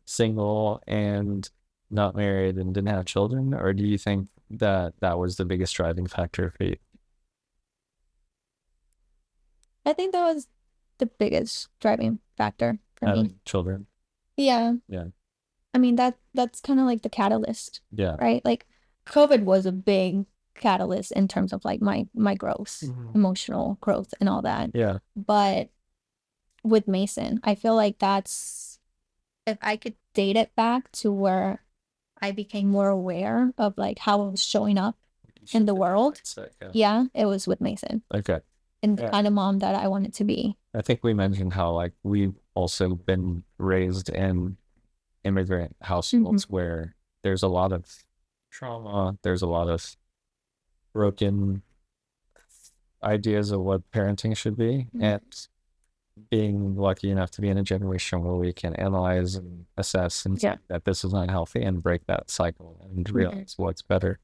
[SPEAKER 1] single and not married and didn't have children? Or do you think that that was the biggest driving factor for you?
[SPEAKER 2] I think that was the biggest driving factor for me.
[SPEAKER 1] Children.
[SPEAKER 2] Yeah. I mean, that's kind of like the catalyst. Right? Like COVID was a big catalyst in terms of like my growth, emotional growth and all that. But with Mason, I feel like that's, if I could date it back to where I became more aware of like how I was showing up in the world. It was with Mason.
[SPEAKER 1] Okay.
[SPEAKER 2] And the kind of mom that I wanted to be.
[SPEAKER 1] I think we mentioned how like we've also been raised in immigrant households where there's a lot of trauma, there's a lot of broken ideas of what parenting should be, and being lucky enough to be in a generation where we can analyze and assess and see that this is not healthy and break that cycle and realize what's better.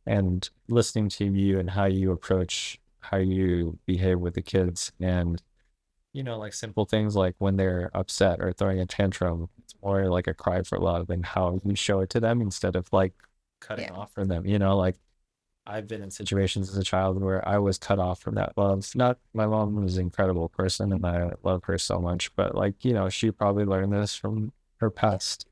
[SPEAKER 1] and listening to you and how you approach, how you behave with the kids. And, like simple things like when they're upset or throwing a tantrum, it's more like a cry for love and how you show it to them instead of like cutting off from them, like I've been in situations as a child where I was cut off from that love. Not my mom was an incredible person and I love her so much, but like, she probably learned this from her past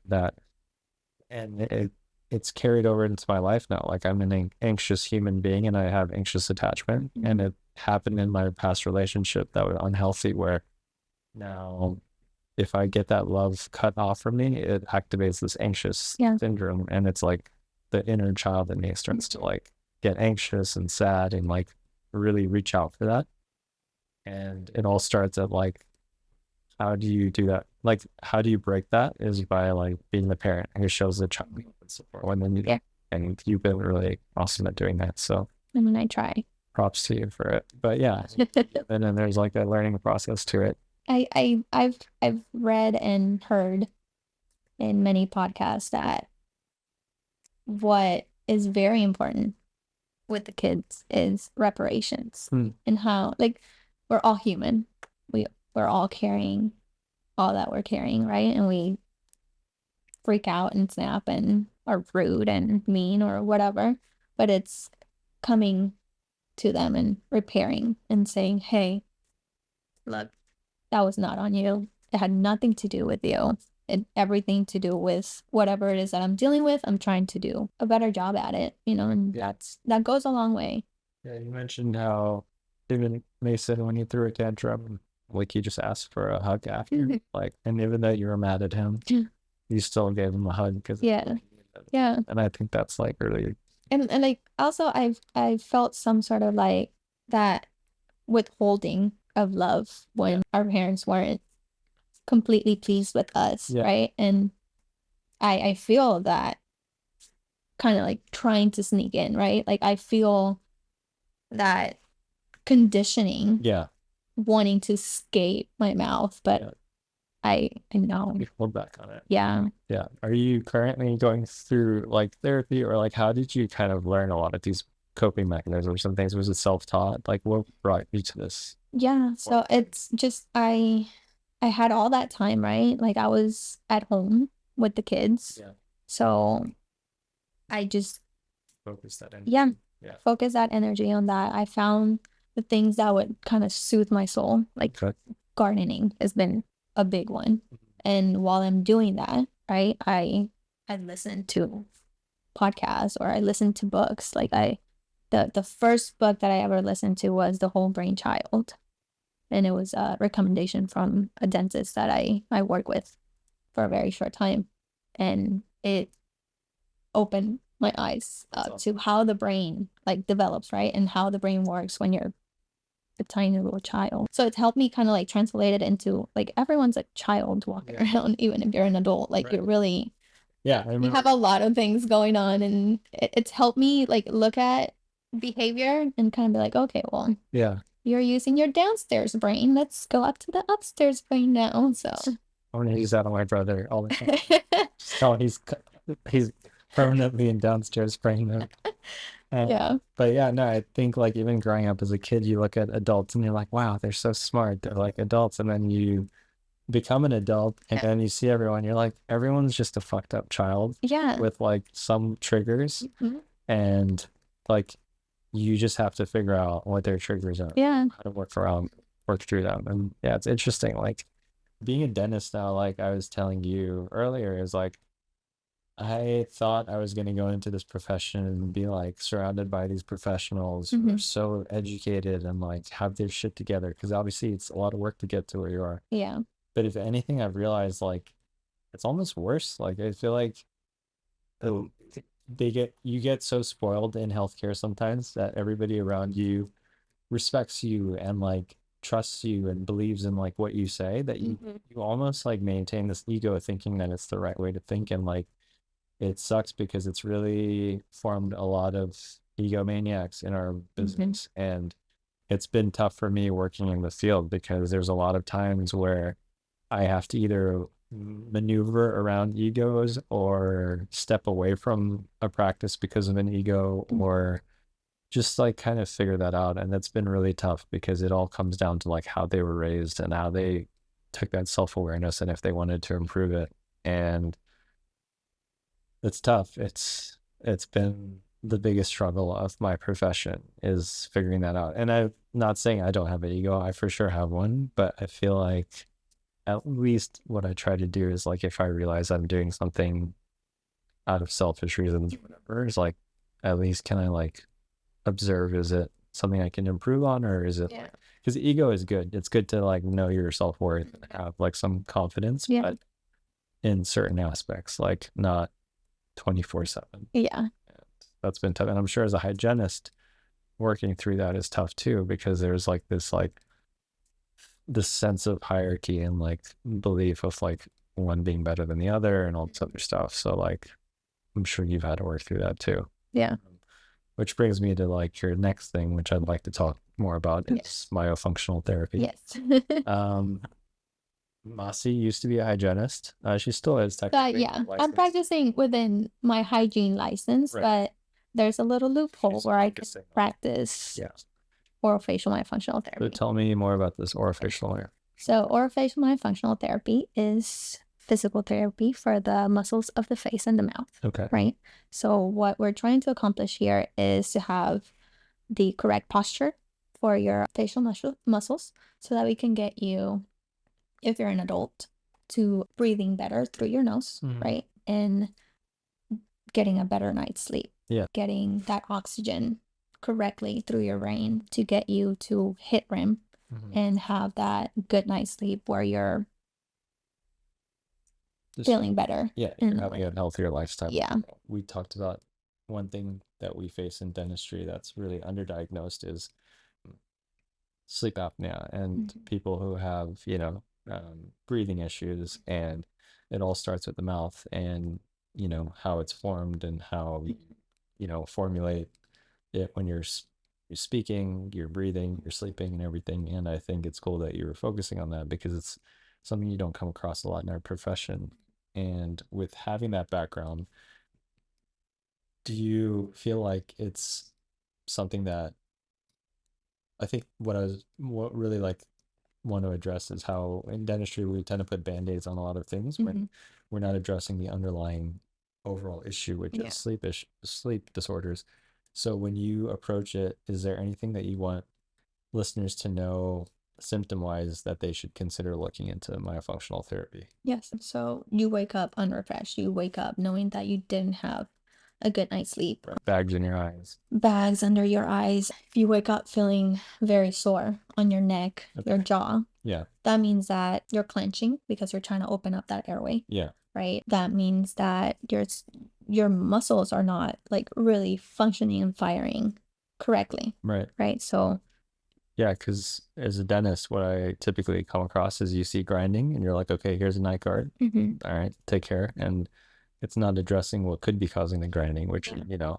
[SPEAKER 1] and it's carried over into my life now. Like I'm an anxious human being and I have anxious attachment and it happened in my past relationship that was unhealthy where now if I get that love cut off from me, it activates this anxious syndrome and it's like the inner child in me starts to like get anxious and sad and like really reach out for that. And it all starts at like, how do you do that? Like, how do you break that is by like being the parent who shows the child support when they need it. And you've been really awesome at doing that. So
[SPEAKER 2] I try.
[SPEAKER 1] Props to you for it. But yeah, and then there's like a learning process to it.
[SPEAKER 2] I've read and heard in many podcasts that what is very important with the kids is reparations and how like we're all human. We're all carrying all that we're carrying, right? And we freak out and snap and are rude and mean or whatever. But it's coming to them and repairing and saying, hey, look, that was not on you. It had nothing to do with you. And everything to do with whatever it is that I'm dealing with. I'm trying to do a better job at it, and that goes a long way.
[SPEAKER 1] Yeah, you mentioned how even Mason, when he threw a tantrum, like he just asked for a hug after, like, and even though you were mad at him, you still gave him a hug because
[SPEAKER 2] and
[SPEAKER 1] I think that's like really
[SPEAKER 2] and like also I've felt some sort of like that withholding of love when our parents weren't completely pleased with us, right? And I feel that kind of like trying to sneak in, right? Like I feel that conditioning, wanting to escape my mouth, but I know
[SPEAKER 1] you hold back on it.
[SPEAKER 2] Yeah.
[SPEAKER 1] Are you currently going through like therapy or like how did you kind of learn a lot of these coping mechanisms or some things? Was it self-taught? Like what brought you to this?
[SPEAKER 2] So it's just I had all that time, right? Like I was at home with the kids. So I just
[SPEAKER 1] focus that energy.
[SPEAKER 2] Focus that energy on that. I found the things that would kind of soothe my soul. Like gardening has been a big one. And while I'm doing that, right, I listen to podcasts or I listen to books. Like the first book that I ever listened to was The Whole Brain Child. And it was a recommendation from a dentist that I work with for a very short time. And it opened my eyes up to how the brain like develops, right? And how the brain works when you're a tiny little child. So it's helped me kind of like translate it into like everyone's a child walking around, even if you're an adult. Like you're really you have a lot of things going on, and it's helped me like look at behavior and kind of be like, okay, well, you're using your downstairs brain. Let's go up to the upstairs brain now. So
[SPEAKER 1] I'm gonna use that on my brother all the time. Just tell him he's permanently in downstairs brain mode. But no, I think like even growing up as a kid, you look at adults and you're like, wow, they're so smart. They're like adults. And then you become an adult and then you see everyone, you're like, everyone's just a fucked up child with like some triggers. And like, you just have to figure out what their triggers are. How to work through them. And it's interesting. Like being a dentist now, like I was telling you earlier, is like, I thought I was going to go into this profession and be like surrounded by these professionals who are so educated and like have their shit together. Because obviously it's a lot of work to get to where you are. But if anything, I've realized like it's almost worse. Like I feel like you get so spoiled in healthcare sometimes that everybody around you respects you and like trusts you and believes in like what you say, that you almost like maintain this ego thinking that it's the right way to think. And like it sucks because it's really formed a lot of egomaniacs in our business. And it's been tough for me working in the field because there's a lot of times where I have to either maneuver around egos or step away from a practice because of an ego, or just like kind of figure that out. And that's been really tough because it all comes down to like how they were raised and how they took that self-awareness and if they wanted to improve it. And it's tough. It's been the biggest struggle of my profession is figuring that out. And I'm not saying I don't have an ego. I for sure have one, but I feel like at least what I try to do is like if I realize I'm doing something out of selfish reasons or whatever, is like at least can I like observe, is it something I can improve on, or is it like, because ego is good. It's good to like know your self-worth and have like some confidence, but in certain aspects, like not 24/7.
[SPEAKER 2] Yeah.
[SPEAKER 1] That's been tough. And I'm sure as a hygienist, working through that is tough too, because there's like this sense of hierarchy and like belief of like one being better than the other and all this other stuff. So like I'm sure you've had to work through that too.
[SPEAKER 2] Yeah.
[SPEAKER 1] Which brings me to like your next thing, which I'd like to talk more about, is myofunctional therapy.
[SPEAKER 2] Yes.
[SPEAKER 1] Massi used to be a hygienist. She still is technically.
[SPEAKER 2] Yeah, I'm practicing within my hygiene license, but there's a little loophole where I can practice orofacial myofunctional
[SPEAKER 1] So
[SPEAKER 2] therapy.
[SPEAKER 1] tell me more about this orofacial.
[SPEAKER 2] So orofacial myofunctional therapy is physical therapy for the muscles of the face and the mouth.
[SPEAKER 1] Okay.
[SPEAKER 2] Right. So what we're trying to accomplish here is to have the correct posture for your facial muscles so that we can get you, if you're an adult, to breathing better through your nose, right? And getting a better night's sleep.
[SPEAKER 1] Yeah.
[SPEAKER 2] Getting that oxygen correctly through your brain to get you to hit REM and have that good night's sleep where you're just feeling better.
[SPEAKER 1] Yeah, you're having a healthier lifestyle.
[SPEAKER 2] Yeah.
[SPEAKER 1] We talked about one thing that we face in dentistry that's really underdiagnosed is sleep apnea and people who have, breathing issues, and it all starts with the mouth and, how it's formed and how, formulate it when you're speaking, you're breathing, you're sleeping and everything. And I think it's cool that you were focusing on that because it's something you don't come across a lot in our profession. And with having that background, do you feel like it's something that I think what really like want to address is how in dentistry we tend to put band-aids on a lot of things when we're not addressing the underlying overall issue, which is sleep disorders. So when you approach it, is there anything that you want listeners to know symptom-wise that they should consider looking into myofunctional therapy?
[SPEAKER 2] Yes. So you wake up unrefreshed. You wake up knowing that you didn't have a good night's sleep.
[SPEAKER 1] Bags in your eyes.
[SPEAKER 2] Bags under your eyes. If you wake up feeling very sore on your neck, your jaw, that means that you're clenching because you're trying to open up that airway.
[SPEAKER 1] Yeah.
[SPEAKER 2] Right. That means that your muscles are not like really functioning and firing correctly.
[SPEAKER 1] Right.
[SPEAKER 2] Right. So
[SPEAKER 1] yeah, because as a dentist, what I typically come across is you see grinding and you're like, okay, here's a night guard. All right, take care. And it's not addressing what could be causing the grinding, which,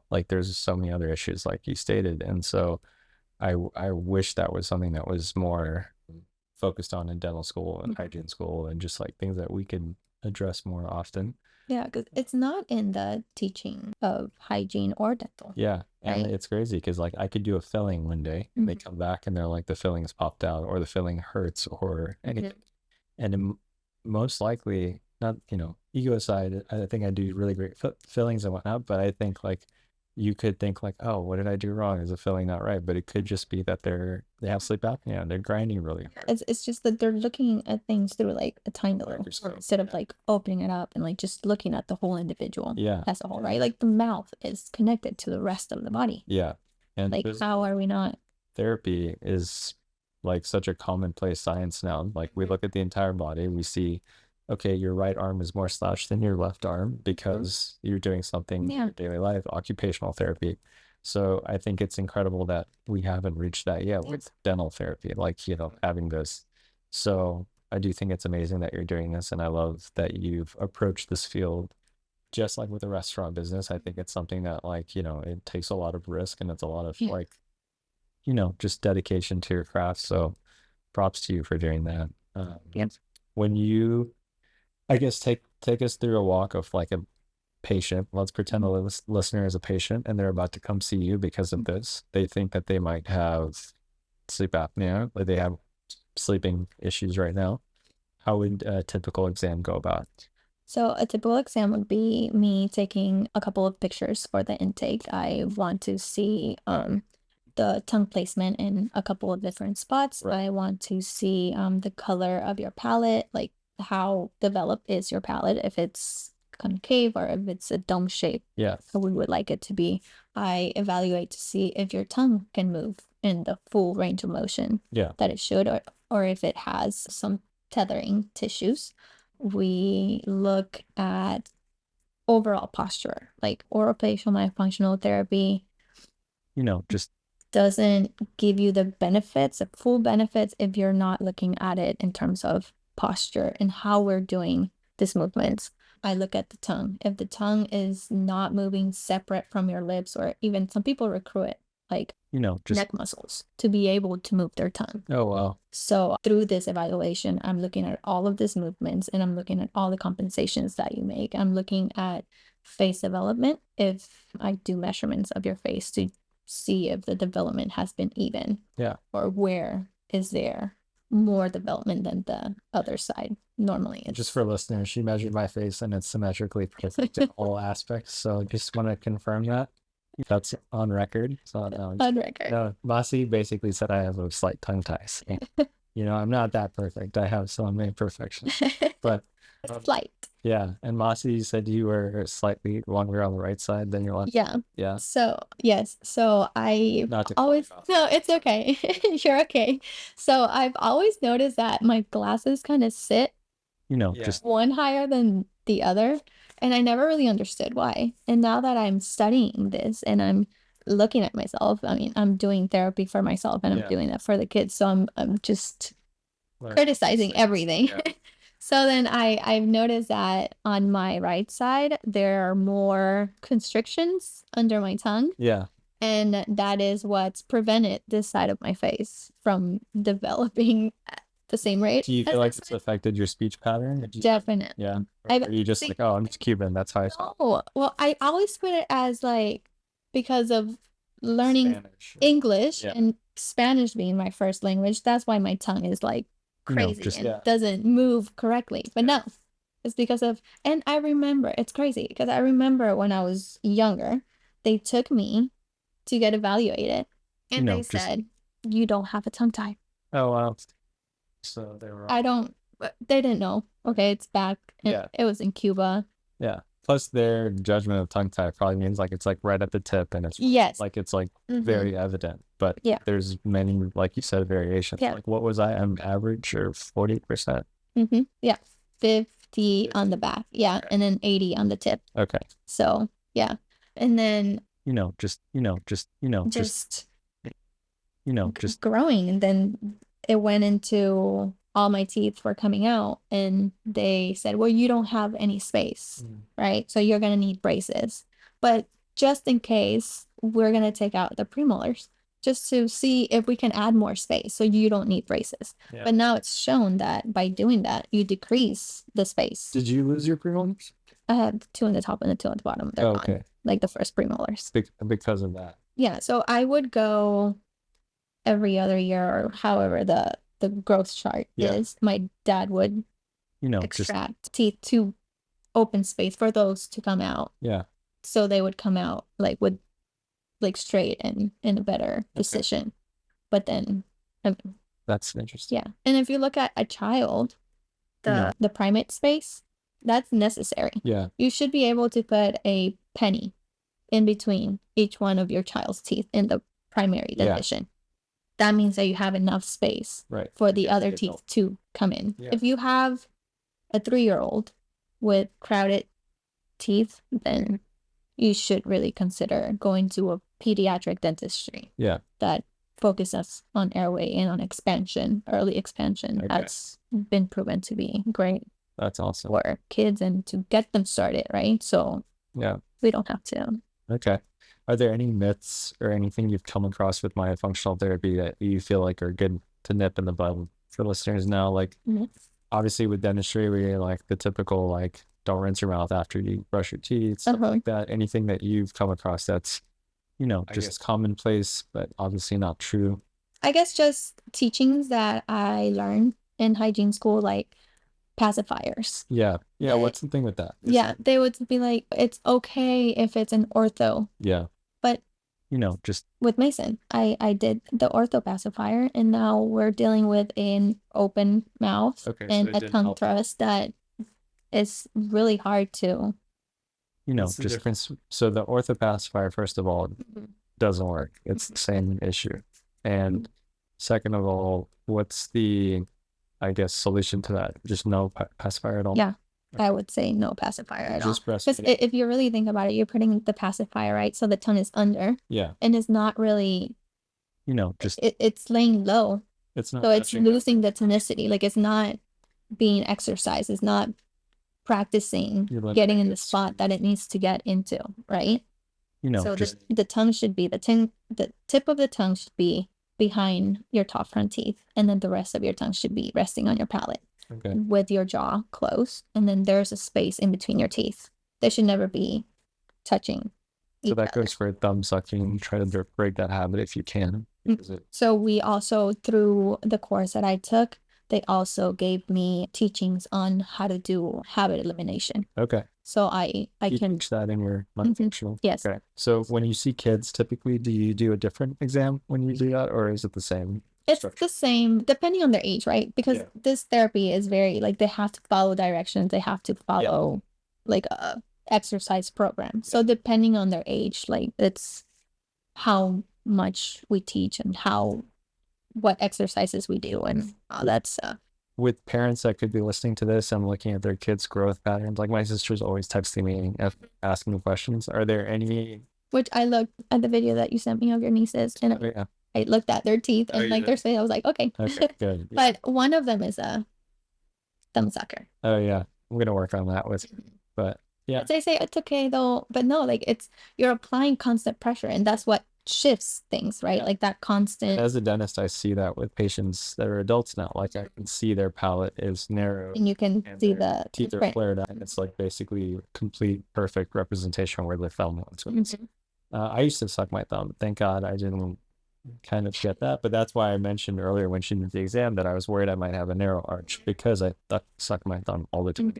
[SPEAKER 1] like there's so many other issues like you stated. And so I wish that was something that was more focused on in dental school and hygiene school and just like things that we could address more often.
[SPEAKER 2] Yeah, because it's not in the teaching of hygiene or dental.
[SPEAKER 1] Yeah, and it's crazy because like I could do a filling one day and they come back and they're like the filling's popped out or the filling hurts or anything. And most likely, not, ego aside, I think I do really great fillings and whatnot, but I think like you could think like, oh, what did I do wrong? Is the filling not right? But it could just be that they have sleep apnea and they're grinding really hard.
[SPEAKER 2] It's just that they're looking at things through like a tiny little instead of like opening it up and like just looking at the whole individual as a whole, right? Like the mouth is connected to the rest of the body.
[SPEAKER 1] Yeah. And
[SPEAKER 2] like how are we not?
[SPEAKER 1] Therapy is like such a commonplace science now. Like we look at the entire body, we see, okay, your right arm is more slouched than your left arm because you're doing something in your daily life, occupational therapy. So I think it's incredible that we haven't reached that yet with dental therapy, like, having this. So I do think it's amazing that you're doing this. And I love that you've approached this field just like with the restaurant business. I think it's something that like, it takes a lot of risk and it's a lot of like, just dedication to your craft. So props to you for doing that. When you I guess take us through a walk of like a patient. Let's pretend the listener is a patient and they're about to come see you because of this. They think that they might have sleep apnea, like they have sleeping issues right now. How would a typical exam go about?
[SPEAKER 2] So a typical exam would be me taking a couple of pictures for the intake. I want to see the tongue placement in a couple of different spots.
[SPEAKER 1] Right.
[SPEAKER 2] I want to see the color of your palate, like how developed is your palate, if it's concave or if it's a dome shape.
[SPEAKER 1] Yeah.
[SPEAKER 2] So we would like it to be. I evaluate to see if your tongue can move in the full range of motion that it should, or if it has some tethering tissues. We look at overall posture, like orofacial myofunctional therapy.
[SPEAKER 1] Just
[SPEAKER 2] doesn't give you the benefits, the full benefits, if you're not looking at it in terms of posture and how we're doing this movement. I look at the tongue. If the tongue is not moving separate from your lips, or even some people recruit like
[SPEAKER 1] just
[SPEAKER 2] neck muscles to be able to move their tongue.
[SPEAKER 1] Oh, wow.
[SPEAKER 2] So through this evaluation, I'm looking at all of these movements and I'm looking at all the compensations that you make. I'm looking at face development. If I do measurements of your face to see if the development has been even.
[SPEAKER 1] Yeah.
[SPEAKER 2] Or where is there more development than the other side. Normally it's
[SPEAKER 1] just for listeners, she measured my face and it's symmetrically perfect in all aspects. So just want to confirm that. That's on record. So no,
[SPEAKER 2] on record.
[SPEAKER 1] No, Massi basically said I have a slight tongue tie. So, I'm not that perfect. I have some imperfections, but
[SPEAKER 2] slight.
[SPEAKER 1] Yeah, and Massi said you were slightly longer on the right side than your left.
[SPEAKER 2] Yeah.
[SPEAKER 1] Yeah.
[SPEAKER 2] So yes. So I
[SPEAKER 1] Not to
[SPEAKER 2] always no, it's okay. You're okay. So I've always noticed that my glasses kind of sit
[SPEAKER 1] just
[SPEAKER 2] one higher than the other. And I never really understood why. And now that I'm studying this and I'm looking at myself, I mean, I'm doing therapy for myself and I'm doing that for the kids. So I'm just criticizing everything. Yeah. So then I've noticed that on my right side, there are more constrictions under my tongue.
[SPEAKER 1] Yeah.
[SPEAKER 2] And that is what's prevented this side of my face from developing at the same rate.
[SPEAKER 1] Do you feel like it's affected your speech pattern?
[SPEAKER 2] Definitely.
[SPEAKER 1] Yeah. Or are you just like, oh, I'm just Cuban. That's how I speak.
[SPEAKER 2] Oh, well, I always put it as like because of learning
[SPEAKER 1] Spanish.
[SPEAKER 2] English and Spanish being my first language. That's why my tongue is like crazy and doesn't move correctly. But no, it's because of, and I remember, it's crazy because I remember when I was younger, they took me to get evaluated and they said, you don't have a tongue tie.
[SPEAKER 1] Oh, wow. So they were.
[SPEAKER 2] They didn't know. Okay, it's back. It was in Cuba.
[SPEAKER 1] Yeah. Plus their judgment of tongue tie probably means like it's like right at the tip and it's like it's like very evident. But there's many, like you said, variations. Yeah. Like what was I? I'm average or 40%?
[SPEAKER 2] Yeah. 50 on the back. Yeah. And then 80 on the tip.
[SPEAKER 1] Okay.
[SPEAKER 2] So yeah. And then
[SPEAKER 1] just
[SPEAKER 2] growing, and then it went into all my teeth were coming out and they said, well, you don't have any space, right? So you're going to need braces. But just in case, we're going to take out the premolars just to see if we can add more space so you don't need braces. Yeah. But now it's shown that by doing that, you decrease the space.
[SPEAKER 1] Did you lose your premolars?
[SPEAKER 2] I had 2 on the top and the 2 on the bottom. They're gone, like the first premolars.
[SPEAKER 1] Because of that.
[SPEAKER 2] Yeah. So I would go every other year or however the growth chart is. My dad would extract teeth to open space for those to come out.
[SPEAKER 1] Yeah.
[SPEAKER 2] So they would come out like with like straight and in a better position. But then
[SPEAKER 1] that's interesting.
[SPEAKER 2] Yeah. And if you look at a child, the primate space, that's necessary.
[SPEAKER 1] Yeah.
[SPEAKER 2] You should be able to put a penny in between each one of your child's teeth in the primary dentition. That means that you have enough space for the other teeth to come in. Yeah. If you have a 3-year-old with crowded teeth, then you should really consider going to a pediatric dentistry.
[SPEAKER 1] Yeah.
[SPEAKER 2] That focuses on airway and on expansion, early expansion. Okay. That's been proven to be great.
[SPEAKER 1] That's awesome.
[SPEAKER 2] For kids and to get them started, right? So we don't have to.
[SPEAKER 1] Okay. Are there any myths or anything you've come across with myofunctional therapy that you feel like are good to nip in the bud for listeners now? Like, obviously with dentistry, we like the typical like don't rinse your mouth after you brush your teeth, stuff like that. Anything that you've come across that's, just commonplace, but obviously not true.
[SPEAKER 2] I guess just teachings that I learned in hygiene school, like pacifiers.
[SPEAKER 1] Yeah. Yeah. What's the thing with that?
[SPEAKER 2] Yeah, they would be like, it's okay if it's an ortho.
[SPEAKER 1] Yeah.
[SPEAKER 2] But
[SPEAKER 1] just
[SPEAKER 2] with Mason, I did the ortho pacifier, and now we're dealing with an open mouth and a tongue thrust that is really hard to.
[SPEAKER 1] Just difference. So the ortho pacifier, first of all, doesn't work. It's the same issue. And second of all, what's the, I guess, solution to that? Just no pacifier at all?
[SPEAKER 2] Yeah, I would say no pacifier at all. Because if you really think about it, you're putting the pacifier, right? So the tongue is under.
[SPEAKER 1] Yeah.
[SPEAKER 2] And it's not really,
[SPEAKER 1] just
[SPEAKER 2] it's laying low.
[SPEAKER 1] It's not.
[SPEAKER 2] So it's losing the tonicity. Like, it's not being exercised. It's not practicing getting in the spot that it needs to get into, right? So the tongue should be, the tip of the tongue should be behind your top front teeth, and then the rest of your tongue should be resting on your palate with your jaw closed, and then there's a space in between your teeth. They should never be touching
[SPEAKER 1] each other. Goes for thumb sucking. Try to break that habit if you can.
[SPEAKER 2] So we also, through the course that I took, they also gave me teachings on how to do habit elimination.
[SPEAKER 1] Okay.
[SPEAKER 2] So I
[SPEAKER 1] you
[SPEAKER 2] can
[SPEAKER 1] teach that in your non-functional.
[SPEAKER 2] Yes.
[SPEAKER 1] Okay. So when you see kids, typically, do you do a different exam when you do that, or is it the same?
[SPEAKER 2] It's the same, depending on their age, right? Because this therapy is very, like, they have to follow directions. They have to follow like a exercise program. So depending on their age, like, it's how much we teach and what exercises we do and all that stuff.
[SPEAKER 1] With parents that could be listening to this and looking at their kids' growth patterns, like my sister's always texting me asking me questions. Are there any? Which
[SPEAKER 2] I looked at the video that you sent me of your nieces, and I looked at their teeth and like their face. I was like, okay,
[SPEAKER 1] good.
[SPEAKER 2] But one of them is a thumb sucker.
[SPEAKER 1] Oh yeah, I'm gonna work on that with, but yeah.
[SPEAKER 2] They say it's okay though, but no, like, you're applying constant pressure, and that's what shifts things, right? Like that constant.
[SPEAKER 1] As a dentist, I see that with patients that are adults now. Like, I can see their palate is narrow,
[SPEAKER 2] and you can see the
[SPEAKER 1] teeth are flared out, and it's like basically complete perfect representation where the thumb was. I used to suck my thumb. Thank God I didn't kind of get that, but that's why I mentioned earlier when she did the exam that I was worried I might have a narrow arch because I sucked my thumb all the time.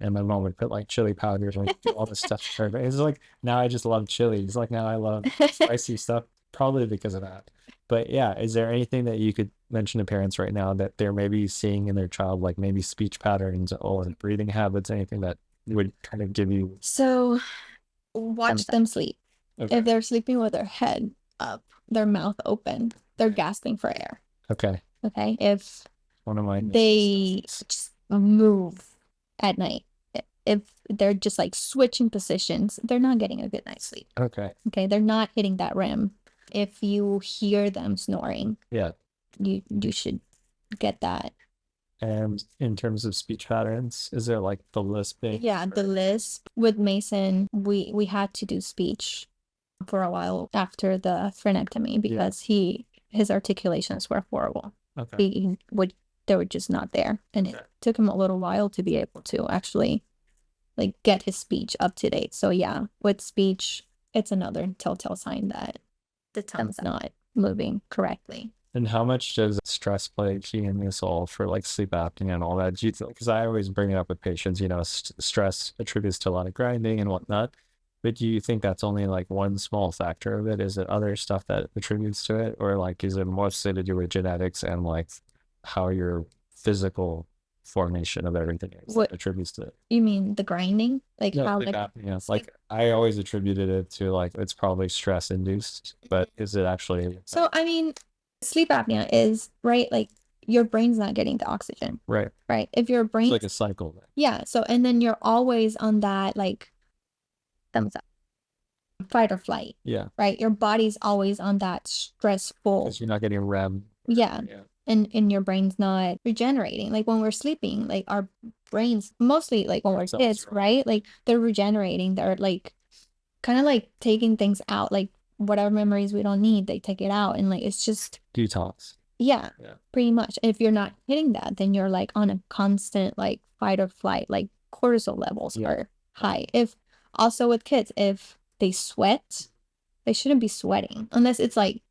[SPEAKER 1] And my mom would put like chili powders and do all this stuff for her. It's like, now I just love chili. It's like, now I love spicy stuff, probably because of that. But yeah, is there anything that you could mention to parents right now that they're maybe seeing in their child, like maybe speech patterns or breathing habits, anything that would kind of give you?
[SPEAKER 2] So watch them sleep. Okay. If they're sleeping with their head up, their mouth open, they're gasping for air.
[SPEAKER 1] Okay.
[SPEAKER 2] Okay. If
[SPEAKER 1] one of mine,
[SPEAKER 2] they just move at night, if they're just like switching positions, they're not getting a good night's sleep.
[SPEAKER 1] Okay.
[SPEAKER 2] Okay. They're not hitting that REM. If you hear them snoring, you should get that.
[SPEAKER 1] And in terms of speech patterns, is there like the lisping?
[SPEAKER 2] Yeah, the lisp. With Mason, we had to do speech for a while after the frenectomy because his articulations were horrible. Okay. They were just not there, and it took him a little while to be able to actually like get his speech up to date. So yeah, with speech, it's another telltale sign that the tongue's not moving correctly.
[SPEAKER 1] And how much does stress play a key in this all for like sleep apnea and all that? Do you think, because I always bring it up with patients, stress attributes to a lot of grinding and whatnot. But do you think that's only like one small factor of it? Is it other stuff that attributes to it? Or like, is it mostly to do with genetics and like how your physical formation of everything is that attributes to it?
[SPEAKER 2] You mean the grinding? Like how
[SPEAKER 1] like apnea. Like I always attributed it to like, it's probably stress induced, but is it actually?
[SPEAKER 2] So, I mean, sleep apnea is, right, like your brain's not getting the oxygen.
[SPEAKER 1] Right.
[SPEAKER 2] If your brain,
[SPEAKER 1] it's like a cycle.
[SPEAKER 2] Yeah. So, and then you're always on that like thumbs up, fight or flight.
[SPEAKER 1] Yeah.
[SPEAKER 2] Right. Your body's always on that stressful.
[SPEAKER 1] Because you're not getting REM.
[SPEAKER 2] Yeah. And your brain's not regenerating. Like when we're sleeping, like our brains, mostly like when we're kids, right? Like they're regenerating. They're like kind of like taking things out, like whatever memories we don't need, they take it out, and like it's just
[SPEAKER 1] detox.
[SPEAKER 2] Yeah, pretty much. If you're not hitting that, then you're like on a constant like fight or flight, like cortisol levels are high. If also with kids, if they sweat, they shouldn't be sweating unless it's like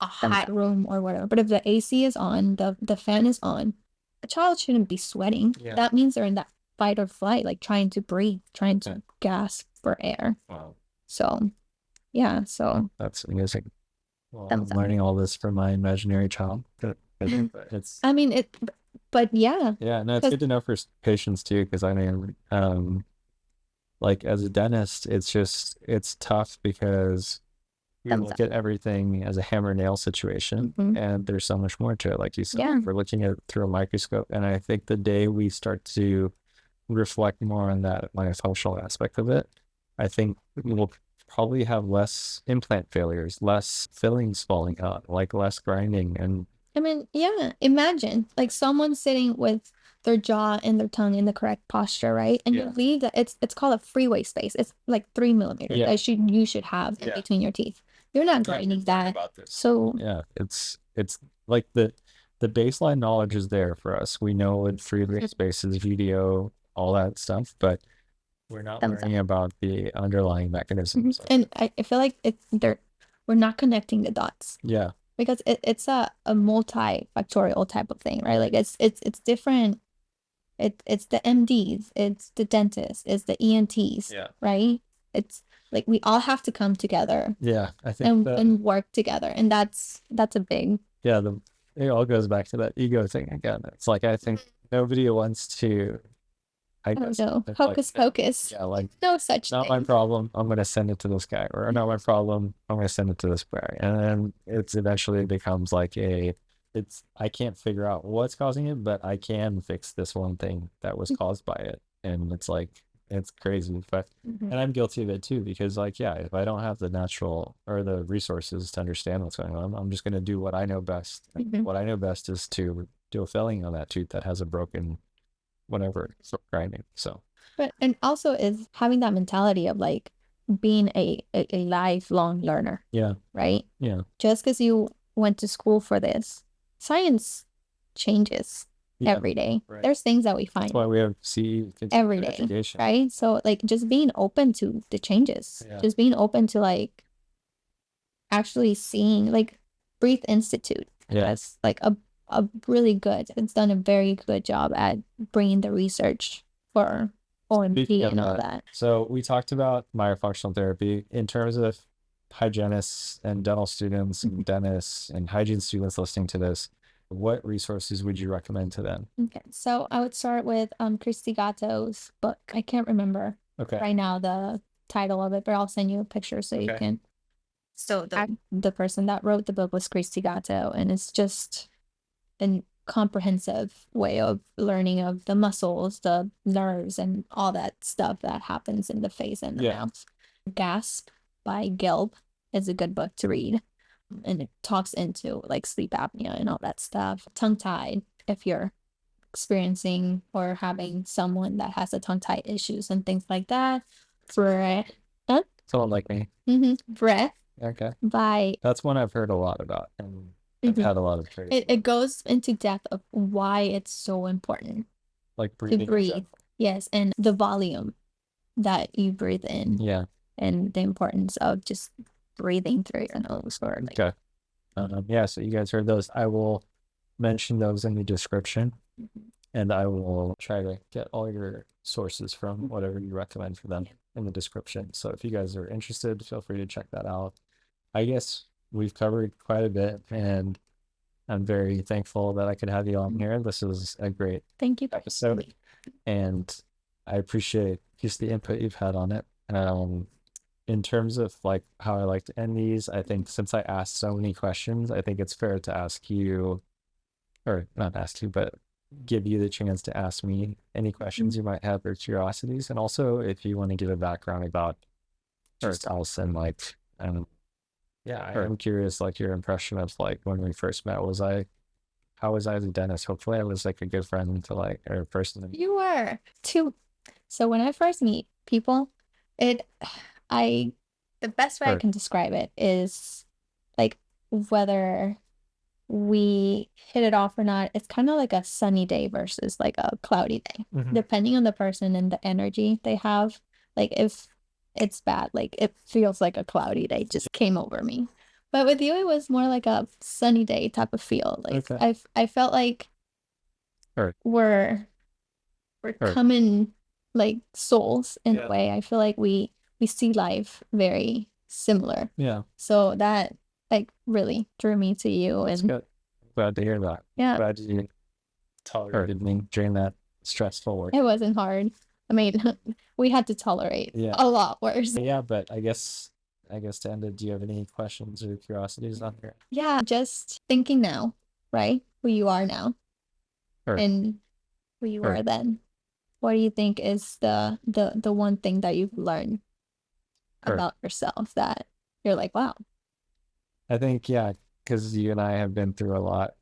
[SPEAKER 2] a hot room or whatever. But if the AC is on, the fan is on, a child shouldn't be sweating. That means they're in that fight or flight, like trying to breathe, trying to gasp for air. Wow. So, yeah. So
[SPEAKER 1] that's amazing. Well, I'm learning all this from my imaginary child. It's.
[SPEAKER 2] I mean it, but yeah.
[SPEAKER 1] Yeah, no, it's good to know for patients too, because I mean, like as a dentist, it's tough because we look at everything as a hammer nail situation, and there's so much more to it. Like you said, we're looking at it through a microscope, and I think the day we start to reflect more on that myofunctional aspect of it, I think we'll probably have less implant failures, less fillings falling out, like less grinding. And
[SPEAKER 2] I mean, yeah, imagine like someone sitting with their jaw and their tongue in the correct posture, right? And you leave that it's called a freeway space. It's like 3 millimeters that you should have in between your teeth. You're not grinding that. So
[SPEAKER 1] yeah, it's like the baseline knowledge is there for us. We know what freeway spaces, video, all that stuff, but we're not learning about the underlying mechanisms.
[SPEAKER 2] And I feel like we're not connecting the dots.
[SPEAKER 1] Yeah.
[SPEAKER 2] Because it's a multifactorial type of thing, right? Like it's different. It's the MDs, it's the dentists, it's the ENTs, right? It's like we all have to come together.
[SPEAKER 1] Yeah, I think
[SPEAKER 2] and work together, and that's a big.
[SPEAKER 1] Yeah, it all goes back to that ego thing again. It's like I think nobody wants to.
[SPEAKER 2] I guess no, hocus pocus.
[SPEAKER 1] Yeah, like
[SPEAKER 2] no such
[SPEAKER 1] not
[SPEAKER 2] thing.
[SPEAKER 1] My problem. I'm gonna send it to this guy, or not my problem. I'm gonna send it to this guy, and then it's eventually becomes like I can't figure out what's causing it, but I can fix this one thing that was caused by it, and it's like it's crazy, but and I'm guilty of it too because like if I don't have the natural or the resources to understand what's going on, I'm just gonna do what I know best. What I know best is to do a filling on that tooth that has a broken whatever grinding. So
[SPEAKER 2] but and also is having that mentality of like being a lifelong learner.
[SPEAKER 1] Yeah.
[SPEAKER 2] Right?
[SPEAKER 1] Yeah.
[SPEAKER 2] Just because you went to school for this, science changes every day. Right. There's things that we find.
[SPEAKER 1] That's why we have CE
[SPEAKER 2] every day. Education. Right? So like just being open to the changes. Just being open to like actually seeing like Breathe Institute. That's like a really good. It's done a very good job at bringing the research for OMP and all that.
[SPEAKER 1] So we talked about myofunctional therapy in terms of hygienists and dental students and dentists and hygiene students listening to this. What resources would you recommend to them?
[SPEAKER 2] Okay, so I would start with Christy Gatto's book. I can't remember right now the title of it, but I'll send you a picture so you can. So the person that wrote the book was Christy Gatto, and it's just a comprehensive way of learning of the muscles, the nerves, and all that stuff that happens in the face and the mouth. Gasp by Gelb is a good book to read, and it talks into like sleep apnea and all that stuff. Tongue-tied, if you're experiencing or having someone that has a tongue-tied issues and things like that. Breath.
[SPEAKER 1] Someone like me.
[SPEAKER 2] Breath.
[SPEAKER 1] Okay.
[SPEAKER 2] By
[SPEAKER 1] That's one I've heard a lot about, and I've had a lot of training.
[SPEAKER 2] it goes into depth of why it's so important
[SPEAKER 1] like breathing
[SPEAKER 2] to breathe. Yes, and the volume that you breathe in.
[SPEAKER 1] Yeah.
[SPEAKER 2] And the importance of just breathing through your nose or like.
[SPEAKER 1] Okay. Yeah, so you guys heard those. I will mention those in the description, and I will try to get all your sources from whatever you recommend for them in the description. So if you guys are interested, feel free to check that out. I guess we've covered quite a bit, and I'm very thankful that I could have you on here. This is a great episode, and I appreciate just the input you've had on it. In terms of like how I like to end these, I think since I asked so many questions, I think it's fair to ask you, or not ask you, but give you the chance to ask me any questions you might have or curiosities. And also if you want to give a background about Allison, like, I'm curious, like your impression of like when we first met. How was I as a dentist? Hopefully I was like a good friend to like, or a person.
[SPEAKER 2] You were too. So when I first meet people, the best way I can describe it is like whether we hit it off or not. It's kind of like a sunny day versus like a cloudy day, depending on the person and the energy they have. Like if it's bad, like it feels like a cloudy day just came over me. But with you, it was more like a sunny day type of feel. Like I felt like we're common like souls in a way. I feel like we see life very similar.
[SPEAKER 1] Yeah.
[SPEAKER 2] So that like really drew me to you.
[SPEAKER 1] That's
[SPEAKER 2] And
[SPEAKER 1] good. Glad to hear that.
[SPEAKER 2] yeah,
[SPEAKER 1] Glad you tolerated me during that stressful work.
[SPEAKER 2] it wasn't hard. I mean, we had to tolerate a lot worse.
[SPEAKER 1] Yeah, but I guess to end it, do you have any questions or curiosities on here?
[SPEAKER 2] Yeah, just thinking now, right? Who you are now and who you were then. What do you think is the one thing that you've learned about yourself that you're like, wow?
[SPEAKER 1] I think, yeah, because you and I have been through a lot.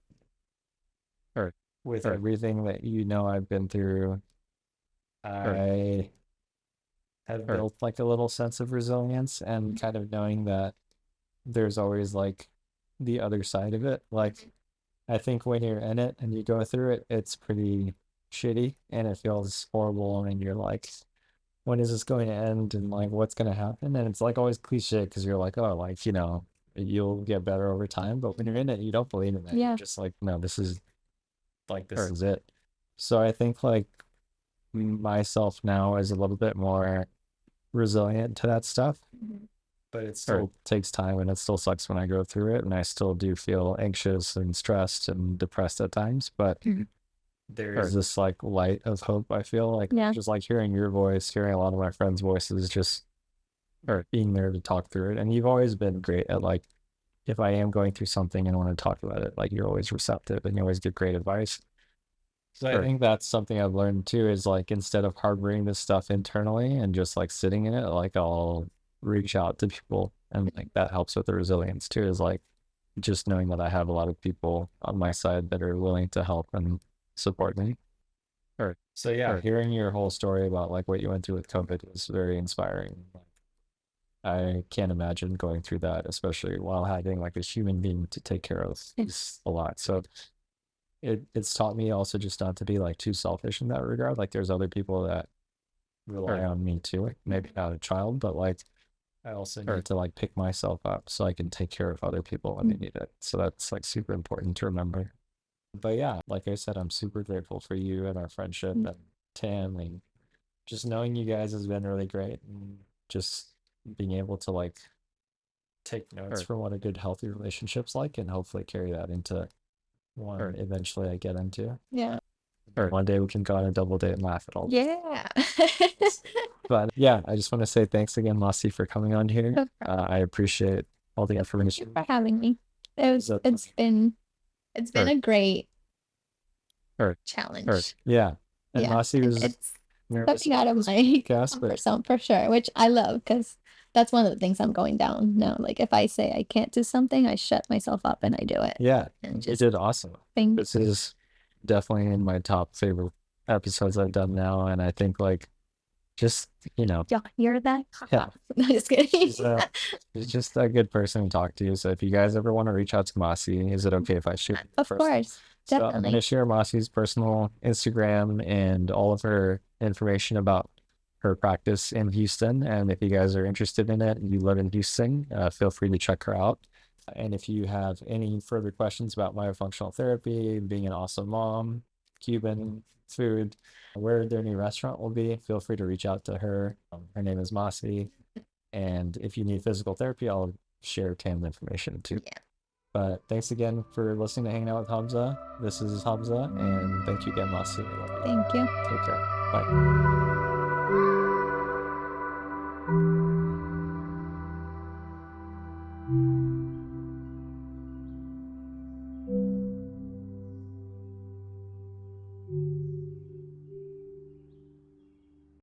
[SPEAKER 1] With everything that I've been through, I have built like a little sense of resilience and kind of knowing that there's always like the other side of it. Like, I think when you're in it and you go through it, it's pretty shitty and it feels horrible. And you're like, when is this going to end? And like, what's going to happen? And it's like always cliche because you're like, oh, like, you'll get better over time. But when you're in it, you don't believe in it.
[SPEAKER 2] Yeah.
[SPEAKER 1] You're just like, no, this is it. So I think like myself now is a little bit more resilient to that stuff. But it still takes time and it still sucks when I go through it. And I still do feel anxious and stressed and depressed at times. But there is this like light of hope, I feel like. Just like hearing your voice, hearing a lot of my friends' voices, just being there to talk through it. And you've always been great at like, if I am going through something and I want to talk about it, like you're always receptive and you always give great advice. So I think that's something I've learned too, is like instead of harboring this stuff internally and just like sitting in it, like I'll reach out to people, and like that helps with the resilience too, is like just knowing that I have a lot of people on my side that are willing to help and support me. So yeah, hearing your whole story about like what you went through with COVID was very inspiring. I can't imagine going through that, especially while having like a human being to take care of, is a lot. So it's taught me also just not to be like too selfish in that regard. Like there's other people that rely on me too, like maybe not a child, but like I also need to like pick myself up so I can take care of other people when they need it. So that's like super important to remember. But yeah, like I said, I'm super grateful for you and our friendship and Tam, and just knowing you guys has been really great, and just being able to like take notes from what a good healthy relationship's like and hopefully carry that into one eventually I get into.
[SPEAKER 2] Yeah.
[SPEAKER 1] One day we can go on a double date and laugh at all.
[SPEAKER 2] Yeah.
[SPEAKER 1] But yeah, I just want to say thanks again, Massi, for coming on here. I appreciate all the information.
[SPEAKER 2] Thank you for having me. It's been a great challenge.
[SPEAKER 1] Yeah. And Massi was
[SPEAKER 2] stepping out of my comfort zone for sure, which I love because that's one of the things I'm going down now. Like if I say I can't do something, I shut myself up and I do it.
[SPEAKER 1] Yeah, and you did awesome. This is definitely in my top favorite episodes I've done now, and I think like just
[SPEAKER 2] yeah, you're that.
[SPEAKER 1] Yeah,
[SPEAKER 2] No, just kidding.
[SPEAKER 1] She's just a good person to talk to. So if you guys ever want to reach out to Massi, is it okay if I share?
[SPEAKER 2] Of course.
[SPEAKER 1] So
[SPEAKER 2] Definitely.
[SPEAKER 1] I'm going to share Massi's personal Instagram and all of her information about her practice in Houston. And if you guys are interested in it and you live in Houston, feel free to check her out. And if you have any further questions about myofunctional therapy, being an awesome mom, Cuban food, where their new restaurant will be, feel free to reach out to her. Her name is Massi. And if you need physical therapy, I'll share Tam's information too. Yeah. But thanks again for listening to Hanging Out with Hamza. This is Hamza, and thank you again, Massi.
[SPEAKER 2] Thank you.
[SPEAKER 1] Take care. Bye.